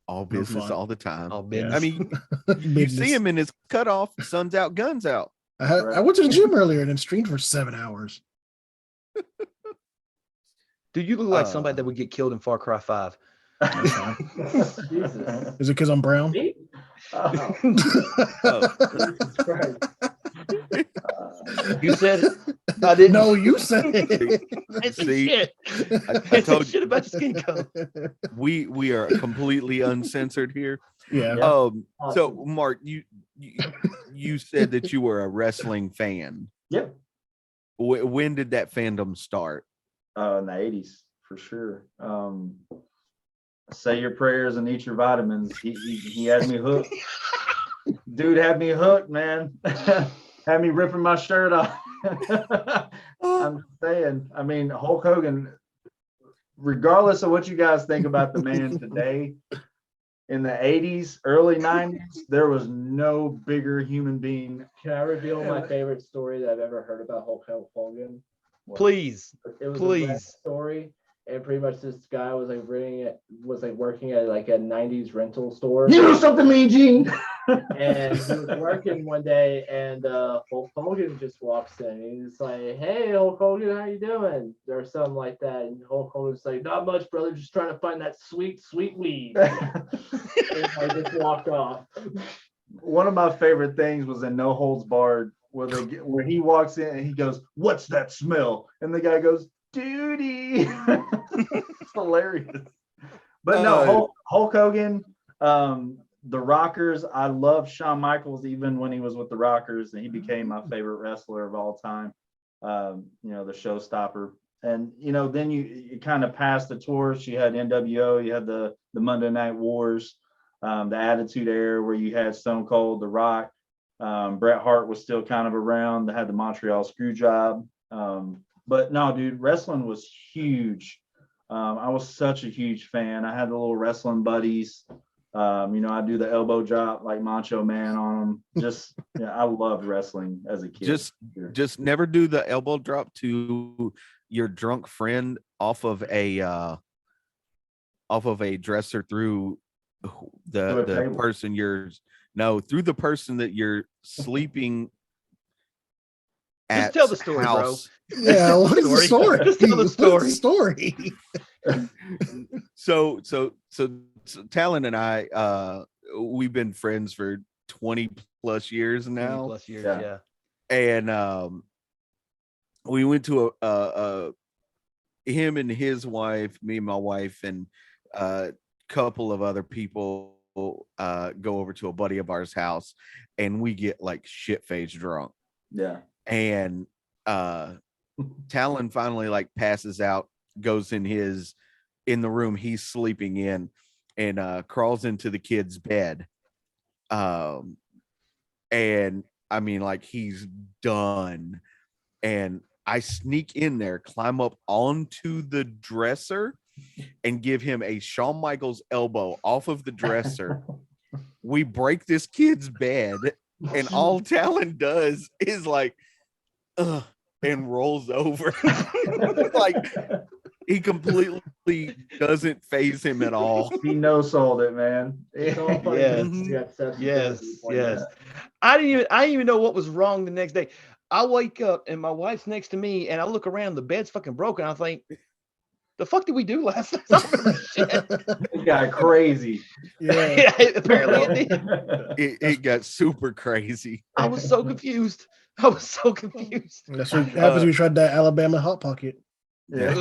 All business fun. all the time. All Yeah. business. I mean, you see him in his cutoff, sun's out, guns out. I went to the gym earlier and then streamed for 7 hours. Dude, you look like somebody that would get killed in Far Cry 5. Jesus. Is it because I'm brown? Me? Oh, Oh. Jesus Christ. You said it. I didn't. No, you said it. It's See, shit. I It's told shit you, about your skin color. we are completely uncensored here. Yeah. Yeah. So Awesome. Mark, you said that you were a wrestling fan. Yep. When did that fandom start? In the 80s for sure. Say your prayers and eat your vitamins. He had me hooked. Dude had me hooked, man. Had me ripping my shirt off. I'm saying, I mean, Hulk Hogan, regardless of what you guys think about the man today, in the 80s, early 90s, there was no bigger human being. Can I reveal my favorite story that I've ever heard about Hulk Hogan? Please. It was a Please. rap story, and pretty much this guy was like working at like a 90s rental store. You know something, Mean Gene? And he was working one day, and Hulk Hogan just walks in. He's like, "Hey, Hulk Hogan, how you doing?" Or something like that. And Hulk Hogan's like, "Not much, brother. Just trying to find that sweet, sweet weed." And I just walked off. One of my favorite things was in No Holds Barred, where he walks in and he goes, "What's that smell?" And the guy goes, "Duty." It's hilarious. But no, Hulk Hogan, the Rockers. I love Shawn Michaels even when he was with the Rockers, and he became my favorite wrestler of all time. The showstopper. And then you kind of passed the torch. You had NWO, you had the Monday Night Wars, the Attitude Era, where you had Stone Cold, The Rock. Bret Hart was still kind of around. They had the Montreal Screwjob. But no, dude, wrestling was huge. I was such a huge fan. I had the little wrestling buddies. I do the elbow drop like Macho Man on them. I loved wrestling as a kid. Just never do the elbow drop to your drunk friend off of a dresser through the person through the person that you're sleeping at. Just tell the story, house. Bro. Yeah, what is the story? Just tell the story. What's the story? So Talon and I, we've been friends for 20 plus years now. 20 plus years, Yeah. yeah. And we went to him and his wife, me and my wife, and a couple of other people go over to a buddy of ours house, and we get like shit-faced drunk. Yeah. And Talon finally like passes out, goes in the room he's sleeping in, and crawls into the kid's bed. And I mean, like, he's done. And I sneak in there, climb up onto the dresser, and give him a Shawn Michaels elbow off of the dresser. We break this kid's bed, and all Talon does is like, and rolls over. Like, he completely doesn't phase him at all. He no-sold it, man. It's all fun. Yes. I didn't even know what was wrong the next day. I wake up and my wife's next to me, and I look around, the bed's fucking broken. I think, the fuck did we do last night? I don't remember shit. It got crazy. Yeah. Apparently it did. It got super crazy. I was so confused. That's what happens when you tried that Alabama Hot Pocket. Yeah.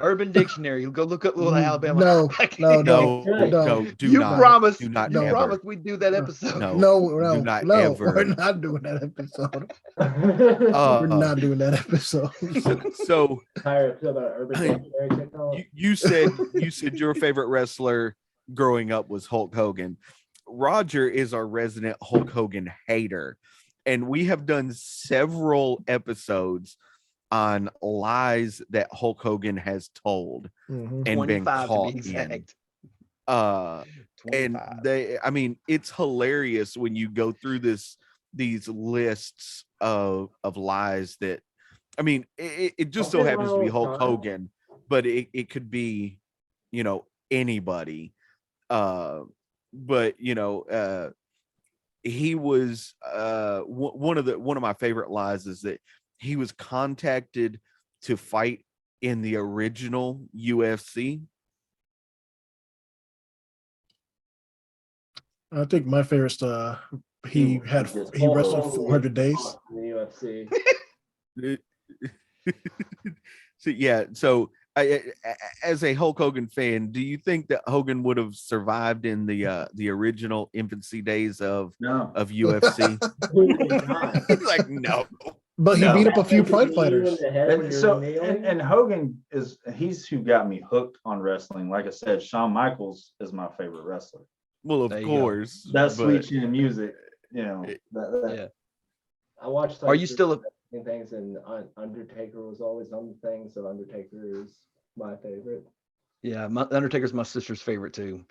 Urban Dictionary. Go look up little Alabama. No, do not. Promised. Do not You ever. promised we'd do that episode. No, do not no, ever. we're not doing that episode. We're not doing that episode. So Entire episode about Urban Dictionary technology. you said your favorite wrestler growing up was Hulk Hogan. Roger is our resident Hulk Hogan hater, and we have done several episodes on lies that Hulk Hogan has told and been caught in. And it's hilarious when you go through these lists of lies that, I mean, it just so happens to be Hulk Hogan, but it could be, anybody. But he was one of my favorite lies is that he was contacted to fight in the original UFC. I think my favorite he wrestled 400 days in the UFC. So as a Hulk Hogan fan, do you think that Hogan would have survived in the original infancy days of UFC? He's like, no. But he beat up a few Pride fighters. And Hogan he's who got me hooked on wrestling. Like I said, Shawn Michaels is my favorite wrestler. Well, of course. That's Sweet Chin Music, I watched. Are you still things? And Undertaker was always on the thing, so Undertaker is my favorite. Yeah, Undertaker's my sister's favorite too.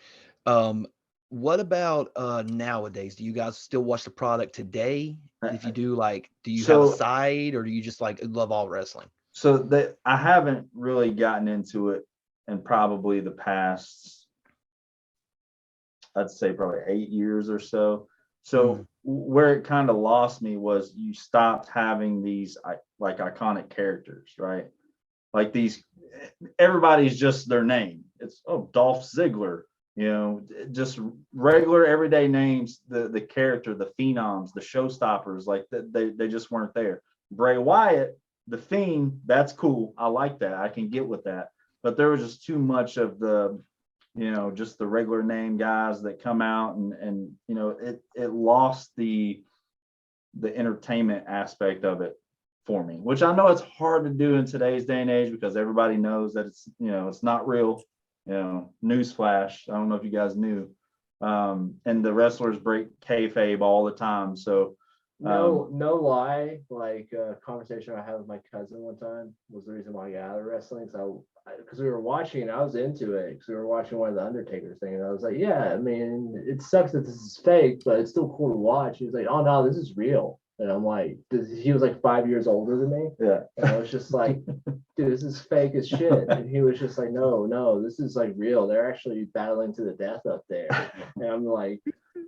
What about nowadays? Do you guys still watch the product today? If you do, do you have a side, or do you just love all wrestling? So I haven't really gotten into it in probably the past, I'd say probably 8 years or so. So where it kind of lost me was you stopped having these iconic characters, right? Like everybody's just their name. It's Dolph Ziggler, just regular everyday names. The character, the phenoms, the showstoppers, they just weren't there. Bray Wyatt, the Fiend, that's cool. I like that. I can get with that. But there was just too much of the just the regular name guys that come out and it lost the entertainment aspect of it for me, which I know it's hard to do in today's day and age because everybody knows that it's not real. Newsflash. I don't know if you guys knew. And the wrestlers break kayfabe all the time. So no lie, a conversation I had with my cousin one time was the reason why I got out of wrestling. So because we were watching and I was into it because we were watching one of the Undertaker thing and I was like, yeah, I mean, it sucks that this is fake, but it's still cool to watch. He was like, oh no, this is real. And I'm like, he was 5 years older than me. Yeah. And I was just like, dude, this is fake as shit. And he was just like, no, this is real. They're actually battling to the death up there. And I'm like,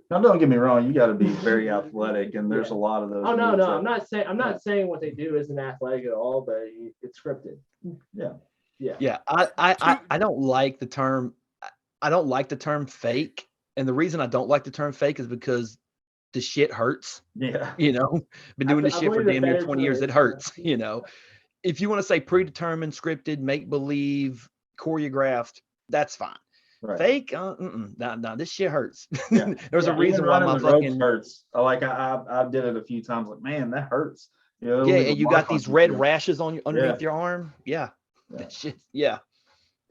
now don't get me wrong, you got to be very athletic, and there's a lot of those. Oh no, I'm not saying what they do isn't athletic at all, but it's scripted. Yeah. I don't like the term. I don't like the term fake, and the reason I don't like the term fake is because the shit hurts. Yeah. Been doing this shit for damn near 20 years. It hurts. If you want to say predetermined, scripted, make believe, choreographed, that's fine. Right. Fake, no, this shit hurts. Yeah. There's a reason why my fucking hurts. I did it a few times. Man, that hurts. And you got these red rashes on underneath your arm. Yeah. That shit. Yeah.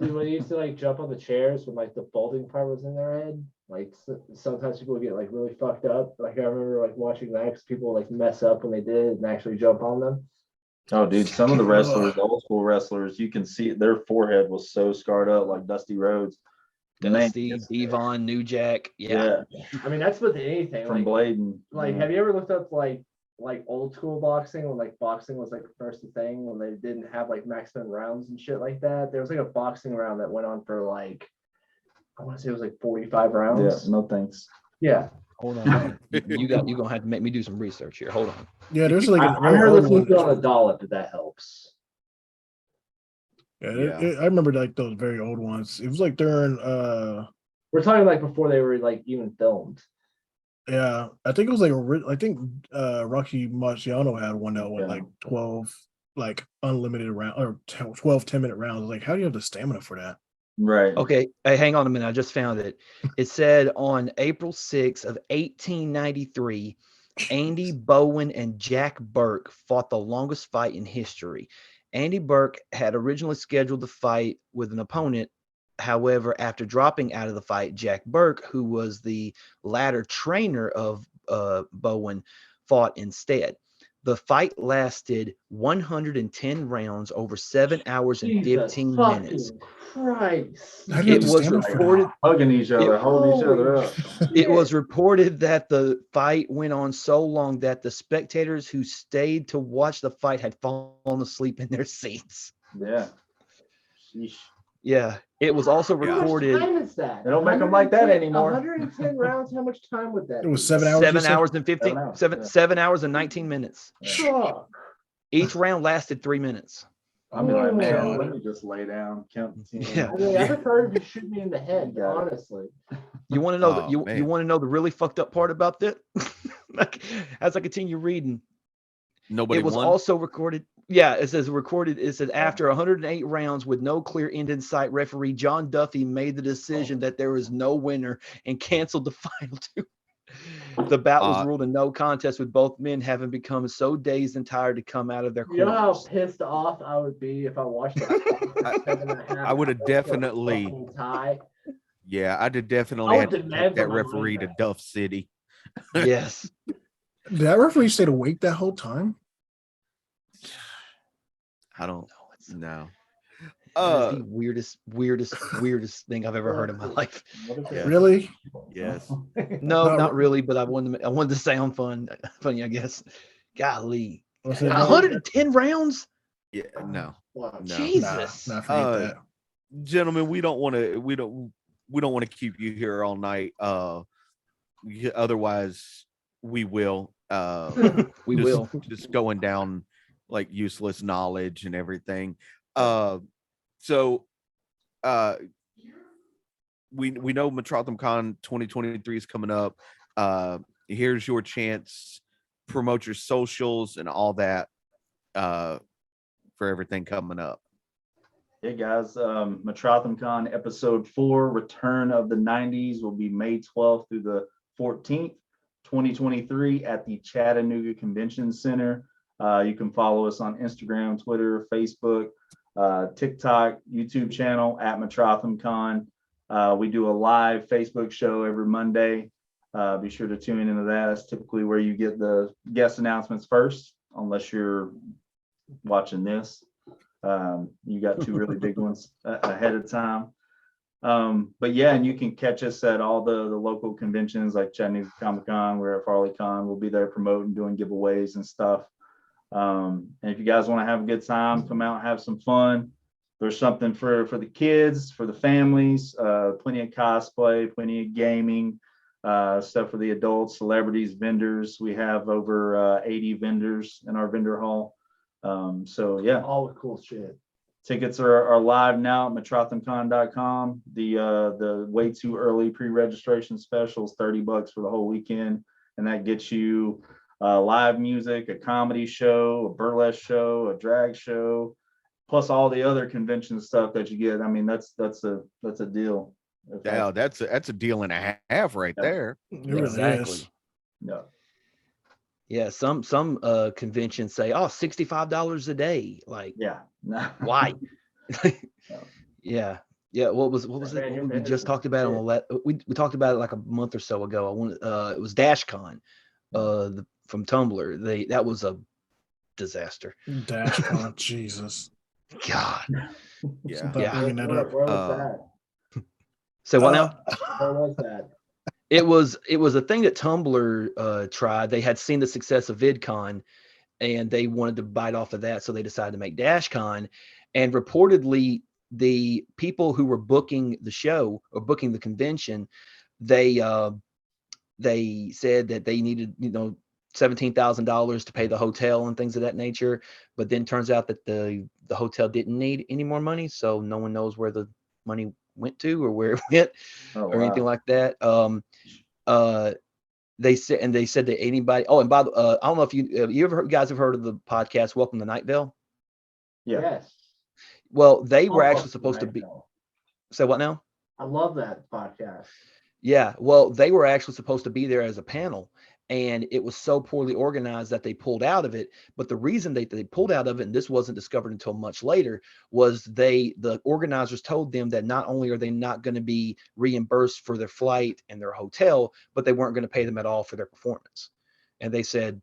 Dude, when you used to jump on the chairs when the folding part was in their head, sometimes people would get really fucked up. I remember watching that because people mess up when they did and actually jump on them. Oh, dude, some of the wrestlers, old school wrestlers, you can see their forehead was so scarred up, like Dusty Rhodes. Dusty, Devon, New Jack. Yeah. I mean, that's with anything. From like, Bladen. Like, have you ever looked up like old school boxing when like boxing was like the first thing when they didn't have like maximum rounds and shit like that? There was like a boxing round that went on for like, I want to say it was like 45 rounds. Yeah, no thanks. Yeah. Hold on. You're gonna have to make me do some research here. Hold on. Yeah, there's like I heard this was on a dollop, if that helps. Yeah, I remember like those very old ones. It was like during we're talking like before they were like even filmed. Yeah, I think it was like I think Rocky Marciano had one that went like 12 like unlimited round or 12 10-minute rounds. Like, how do you have the stamina for that? Right. Okay. Hey, hang on a minute. I just found it. It said on April 6th of 1893, Andy Bowen and Jack Burke fought the longest fight in history. Andy Burke had originally scheduled the fight with an opponent. However, after dropping out of the fight, Jack Burke, who was the latter trainer of Bowen, fought instead. The fight lasted 110 rounds over 7 hours and 15 minutes. Christ. It was reported hugging each other, holding each other up. It was reported that the fight went on so long that the spectators who stayed to watch the fight had fallen asleep in their seats. Yeah. Sheesh. Yeah. It was also recorded. How much time is that? They don't make them like that anymore. 110 rounds. How much time would that? It was 7 hours. 7 hours and 15. 7 hours and 19 minutes. Fuck. Each round lasted 3 minutes. I mean, like, man, let me just lay down, count. Yeah. I mean, I prefer to shoot me in the head, honestly. You want to know you want to know the really fucked up part about that? Like, as I continue reading, nobody. It was won? also recorded. Yeah, it says recorded. It said after 108 rounds with no clear end in sight, referee John Duffy made the decision that there was no winner and canceled the final two. The bout was ruled a no contest, with both men having become so dazed and tired to come out of their corners. You know how pissed off I would be if I watched that. I would have definitely. Yeah, I'd have definitely had to take that referee to Duff City. Yes. Did that referee stay awake that whole time? I don't know. It's the weirdest thing I've ever heard in my life. Yeah. Really? Yes. No, not really, but I wanted to sound funny, I guess. Golly. 110 rounds? Yeah, no. Jesus. Not forget that. Gentlemen, we don't want to keep you here all night. Otherwise we will will just going down like useless knowledge and everything. So we know Metrotham Con 2023 is coming up. Here's your chance. Promote your socials and all that for everything coming up. Hey guys, Metrotham Con episode 4, Return of the 90s, will be May 12th through the 14th, 2023 at the Chattanooga Convention Center. You can follow us on Instagram, Twitter, Facebook, TikTok, YouTube channel at Metrotham Con. We do a live Facebook show every Monday. Be sure to tune into that. That's typically where you get the guest announcements first, unless you're watching this. You got 2 really big ones ahead of time. But yeah, and you can catch us at all the local conventions like Chattanooga Comic-Con. We're at Farley Con. We'll be there promoting, doing giveaways and stuff. And if you guys want to have a good time, come out and have some fun. There's something for the kids, for the families, plenty of cosplay, plenty of gaming, stuff for the adults, celebrities, vendors. We have over 80 vendors in our vendor hall. So yeah, all the cool shit. Tickets are live now at metrothamcon.com. The way too early pre-registration special is $30 for the whole weekend, and that gets you live music, a comedy show, a burlesque show, a drag show, plus all the other convention stuff that you get. I mean, that's a deal. Yeah, that's a deal and a half right there. Exactly. No. Yeah, some conventions say, $65 a day. Like, yeah, why? Yeah. What was it? We just talked about on we talked about it like a month or so ago. It was DashCon, from Tumblr. That was a disaster. Dash Con, Jesus. God. Yeah. Stop bringing that Where up. was that? So what now? Where was that? It was a thing that Tumblr tried. They had seen the success of VidCon, and they wanted to bite off of that, so they decided to make DashCon. And reportedly, the people who were booking the show or booking the convention, they said that they needed, $17,000 to pay the hotel and things of that nature. But then turns out that the hotel didn't need any more money, so no one knows where the money went to or where it went or anything like that. They said that anybody. Oh, and by the I don't know if you guys have heard of the podcast Welcome to Night Vale. Yeah. Yes. Well, they were Oh, actually supposed to be. Say what now? I love that podcast. Yeah, well, they were actually supposed to be there as a panel, and it was so poorly organized that they pulled out of it. But the reason they pulled out of it, and this wasn't discovered until much later, was the organizers told them that not only are they not going to be reimbursed for their flight and their hotel, but they weren't going to pay them at all for their performance. And they said,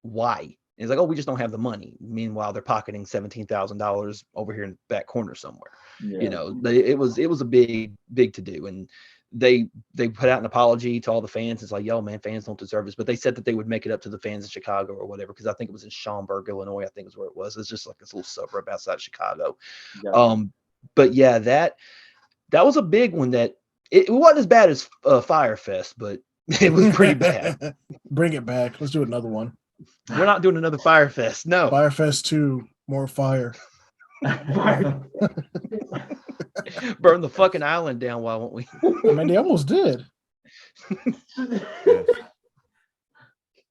why? And it's like, oh, we just don't have the money. Meanwhile, they're pocketing $17,000 over here in the back corner somewhere. Yeah. It was a big to do, and they put out an apology to all the fans. It's like, yo, man, fans don't deserve this. But they said that they would make it up to the fans in Chicago or whatever, because I think it was in Schaumburg, Illinois. I think is where it was. It's just like this little suburb outside Chicago. Gotcha. But yeah, that was a big one. That it wasn't as bad as Firefest, but it was pretty bad. Bring it back. Let's do another one. We're not doing another Firefest. No. Firefest 2, more fire. Burn the fucking island down, why won't we? I mean, they almost did. It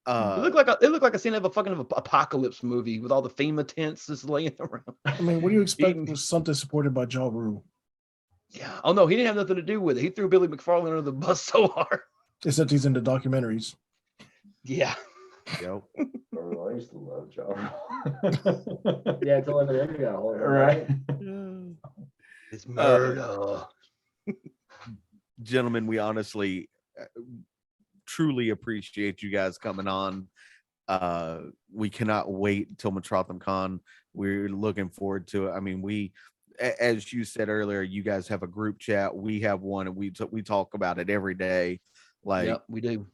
looked like a scene of a fucking apocalypse movie with all the FEMA tents just laying around. I mean, what do you expect with something supported by Ja Rule? Yeah. Oh no, he didn't have nothing to do with it. He threw Billy McFarland under the bus so hard. Except he's into documentaries. Yeah. Yep. I used to love Joe. Yeah, it's 11 years ago. Right. It's murder. Gentlemen, we honestly truly appreciate you guys coming on. We cannot wait until Metrotham Con. We're looking forward to it. I mean, as you said earlier, you guys have a group chat. We have one, and we talk about it every day. Like, yep, we do.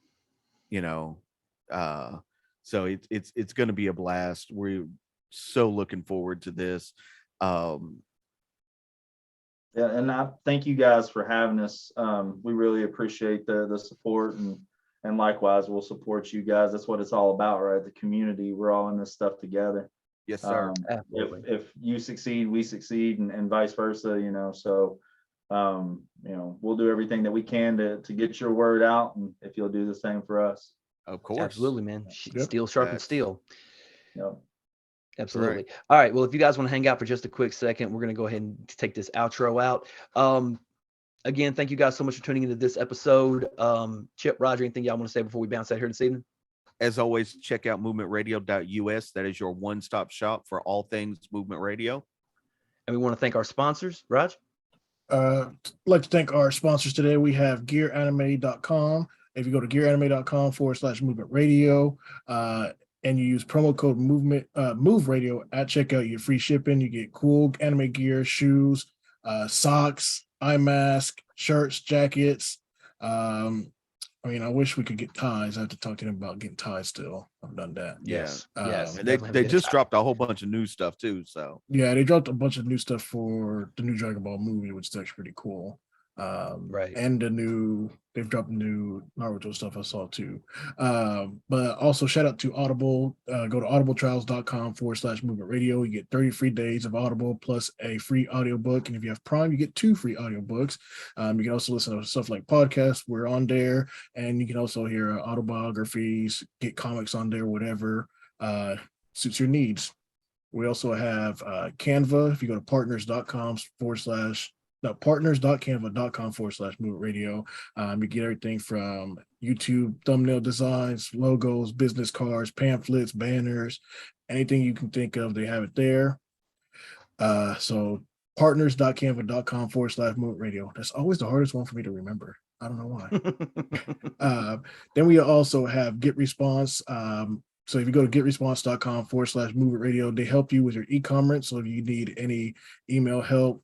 So it's going to be a blast. We're so looking forward to this. Yeah, and I thank you guys for having us. We really appreciate the support, and likewise, we'll support you guys. That's what it's all about, right? The community. We're all in this stuff together. Yes, sir. If you succeed, we succeed, and vice versa. So we'll do everything that we can to get your word out, and if you'll do the same for us. Of course. Absolutely, man. Yep. Steel sharpens steel. Yep. Absolutely. Right. All right. Well, if you guys want to hang out for just a quick second, we're going to go ahead and take this outro out. Again, thank you guys so much for tuning into this episode. Chip, Roger, anything y'all want to say before we bounce out here this evening? As always, check out movementradio.us. That is your one-stop shop for all things Movement Radio. And we want to thank our sponsors. Raj? I'd like to thank our sponsors today. We have gearanime.com. If you go to gearanime.com/movement radio, and you use promo code move radio at checkout, you get free shipping. You get cool anime gear, shoes, socks, eye mask, shirts, jackets. I mean, I wish we could get ties. I have to talk to them about getting ties still. I've done that. Yes. Yes. And they just dropped a whole bunch of new stuff too. So yeah, they dropped a bunch of new stuff for the new Dragon Ball movie, which is actually pretty cool. Right. And they've dropped new Naruto stuff I saw too. But also shout out to Audible. Go to audibletrials.com/movement radio. You get 30 free days of Audible plus a free audiobook. And if you have Prime, you get 2 free audiobooks. You can also listen to stuff like podcasts. We're on there. And you can also hear autobiographies, get comics on there, whatever suits your needs. We also have Canva. If you go to partners.canva.com/movement radio. You get everything from YouTube thumbnail designs, logos, business cards, pamphlets, banners, anything you can think of, they have it there. So partners.canva.com/movement radio. That's always the hardest one for me to remember. I don't know why. Then we also have Get Response. So if you go to getresponse.com/movement radio, they help you with your e-commerce. So if you need any email help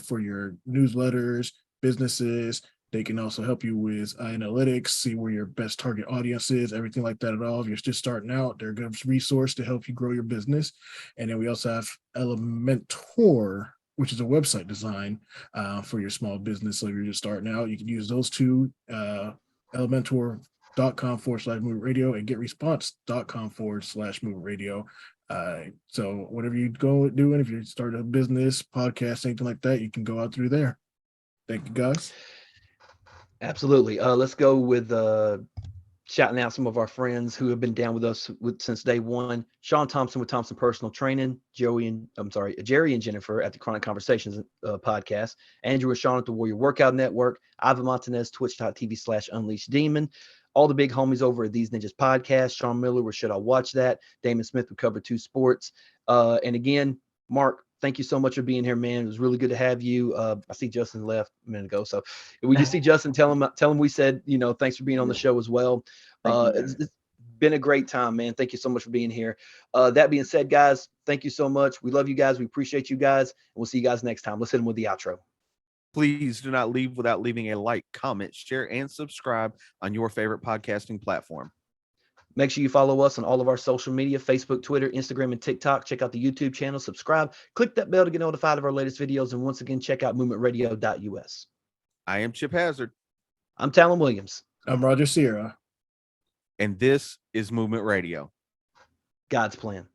for your newsletters, businesses, they can also help you with analytics, see where your best target audience is, everything like that at all. If you're just starting out, they're a good resource to help you grow your business. And then we also have Elementor, which is a website design for your small business. So if you're just starting out, you can use those two, elementor.com/movement radio and getresponse.com/movement radio. So whatever you go doing, if you start a business, podcast, anything like that, you can go out through there. Thank you, guys. Absolutely. Let's go with shouting out some of our friends who have been down with us since day one. Sean Thompson with Thompson Personal Training, Jerry and Jennifer at the Chronic Conversations podcast, Andrew and Sean at the Warrior Workout Network, Ivan Montanez, twitch.tv/Unleashed Demon, all the big homies over at These Ninjas Podcast, Sean Miller, where should I watch that? Damon Smith with Cover 2 Sports. And again, Mark, thank you so much for being here, man. It was really good to have you. I see Justin left a minute ago. So when you see Justin, tell him we said, thanks for being on the show as well. It's been a great time, man. Thank you so much for being here. That being said, guys, thank you so much. We love you guys. We appreciate you guys. And we'll see you guys next time. Let's hit them with the outro. Please do not leave without leaving a like, comment, share, and subscribe on your favorite podcasting platform. Make sure you follow us on all of our social media, Facebook, Twitter, Instagram, and TikTok. Check out the YouTube channel, subscribe, click that bell to get notified of our latest videos. And once again, check out movementradio.us. I am Chip Hazard. I'm Talon Williams. I'm Roger Sierra. And this is Movement Radio. God's plan.